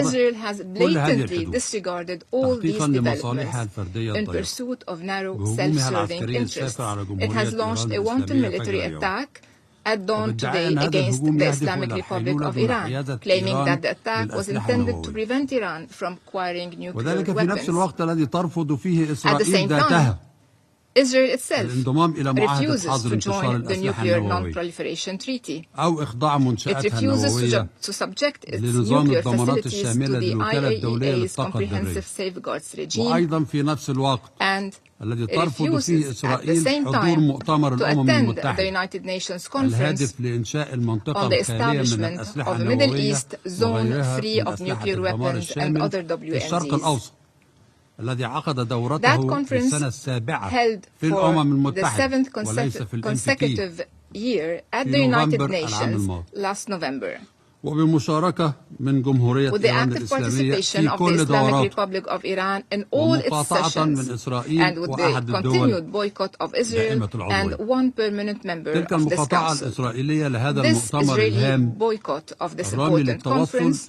S3: Israel has blatantly disregarded all these developments in pursuit of narrow, self-serving interests. It has launched a wanton military attack at dawn today against the Islamic Republic of Iran, claiming that the attack was intended to prevent Iran from acquiring nuclear weapons. At the same time, Israel itself refuses to join the Nuclear Non-Proliferation Treaty. It refuses to subject its nuclear facilities to the IAEA's comprehensive safeguards regime, and it refuses at the same time to attend the United Nations Conference on the establishment of a Middle East zone free of nuclear weapons and other WMDs. That conference, held for the seventh consecutive year at the United Nations last November, with the active participation of the Islamic Republic of Iran in all its sessions, and with the continued boycott of Israel and one permanent member of this Council. This Israeli boycott of this important conference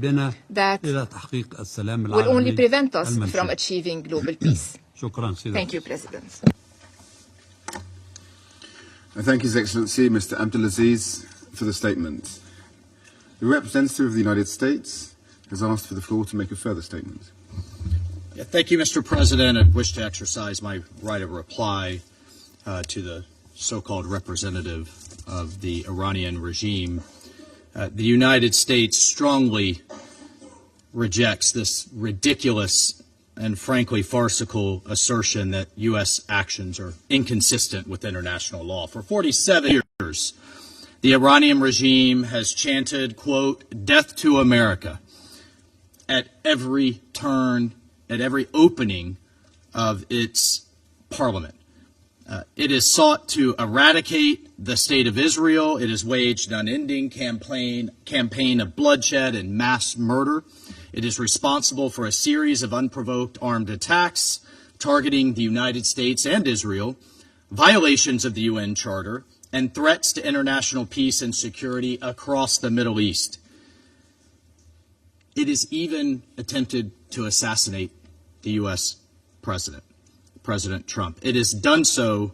S14: that will only prevent us from achieving global peace. Thank you, President.
S2: I thank His Excellency Mr. Abdulaziz for the statement. The representative of the United States has asked for the floor to make a further statement.
S5: Yeah, thank you, Mr. President. I wish to exercise my right of reply to the so-called representative of the Iranian regime. The United States strongly rejects this ridiculous and frankly farcical assertion that U.S. actions are inconsistent with international law. For 47 years, the Iranian regime has chanted, quote, "Death to America," at every turn, at every opening of its parliament. It has sought to eradicate the state of Israel. It has waged an unending campaign of bloodshed and mass murder. It is responsible for a series of unprovoked armed attacks targeting the United States and Israel, violations of the UN Charter, and threats to international peace and security across the Middle East. It has even attempted to assassinate the U.S. President Trump. It has done so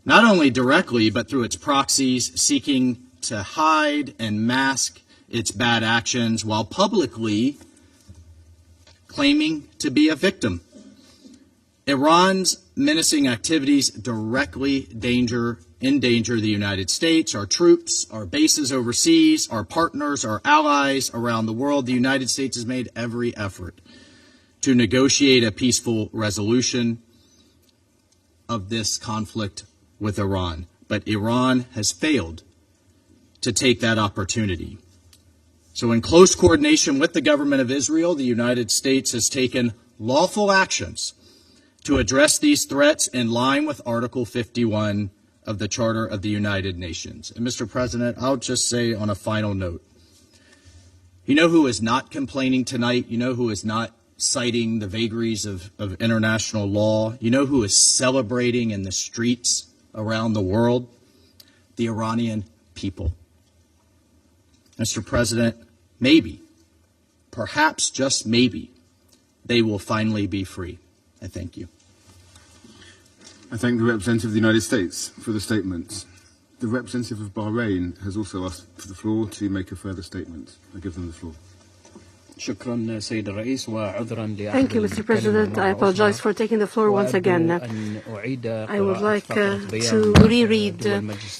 S5: not only directly, but through its proxies, seeking to hide and mask its bad actions while publicly claiming to be a victim. Iran's menacing activities directly endanger the United States, our troops, our bases overseas, our partners, our allies around the world. The United States has made every effort to negotiate a peaceful resolution of this conflict with Iran. But Iran has failed to take that opportunity. So in close coordination with the government of Israel, the United States has taken lawful actions to address these threats in line with Article 51 of the Charter of the United Nations. And Mr. President, I'll just say on a final note, you know who is not complaining tonight? You know who is not citing the vagaries of international law? You know who is celebrating in the streets around the world? The Iranian people. Mr. President, maybe, perhaps just maybe, they will finally be free. I thank you.
S2: I thank the representative of the United States for the statement. The representative of Bahrain has also asked for the floor to make a further statement. I give them the floor.
S15: Thank you, Mr. President. I apologize for taking the floor once again. I would like to reread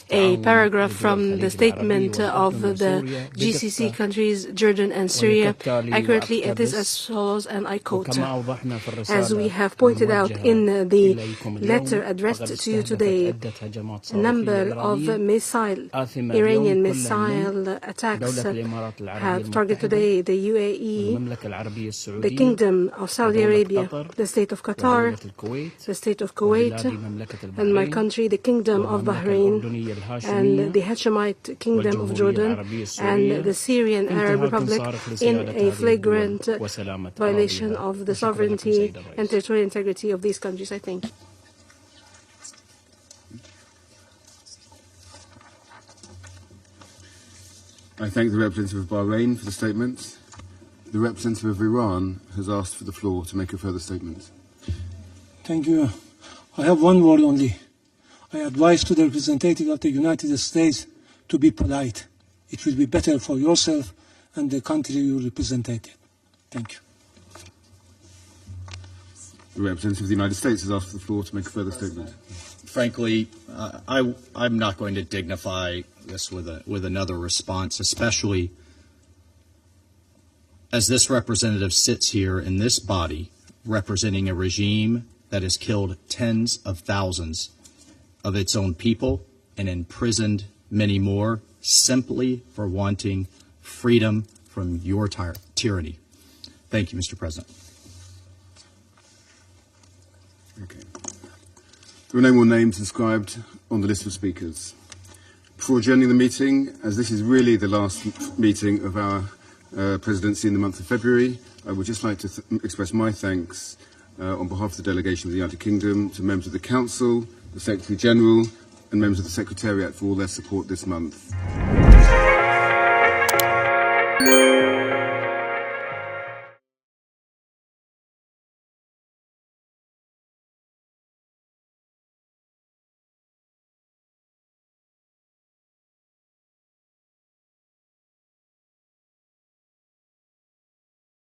S15: a paragraph from the statement of the GCC countries, Jordan and Syria. Accurately, it is as follows, and I quote, "As we have pointed out in the letter addressed to you today, a number of Iranian missile attacks have targeted today the UAE, the Kingdom of Saudi Arabia, the State of Qatar, the State of Kuwait, and my country, the Kingdom of Bahrain, and the Hashemite Kingdom of Jordan, and the Syrian Arab Republic in a flagrant violation of the sovereignty and territorial integrity of these countries." I thank you.
S2: I thank the representative of Bahrain for the statement. The representative of Iran has asked for the floor to make a further statement.
S12: Thank you. I have one word only. I advise to the representative of the United States to be polite. It will be better for yourself and the country you represented. Thank you.
S2: The representative of the United States has asked for the floor to make a further statement.
S5: Frankly, I'm not going to dignify this with another response, especially as this representative sits here in this body representing a regime that has killed tens of thousands of its own people and imprisoned many more simply for wanting freedom from your tyranny. Thank you, Mr. President.
S2: Okay. There are no more names inscribed on the list of speakers. Before adjourning the meeting, as this is really the last meeting of our presidency in the month of February, I would just like to express my thanks on behalf of the delegation of the United Kingdom to members of the Council, the Secretary General and members of the Secretariat for all their support this month.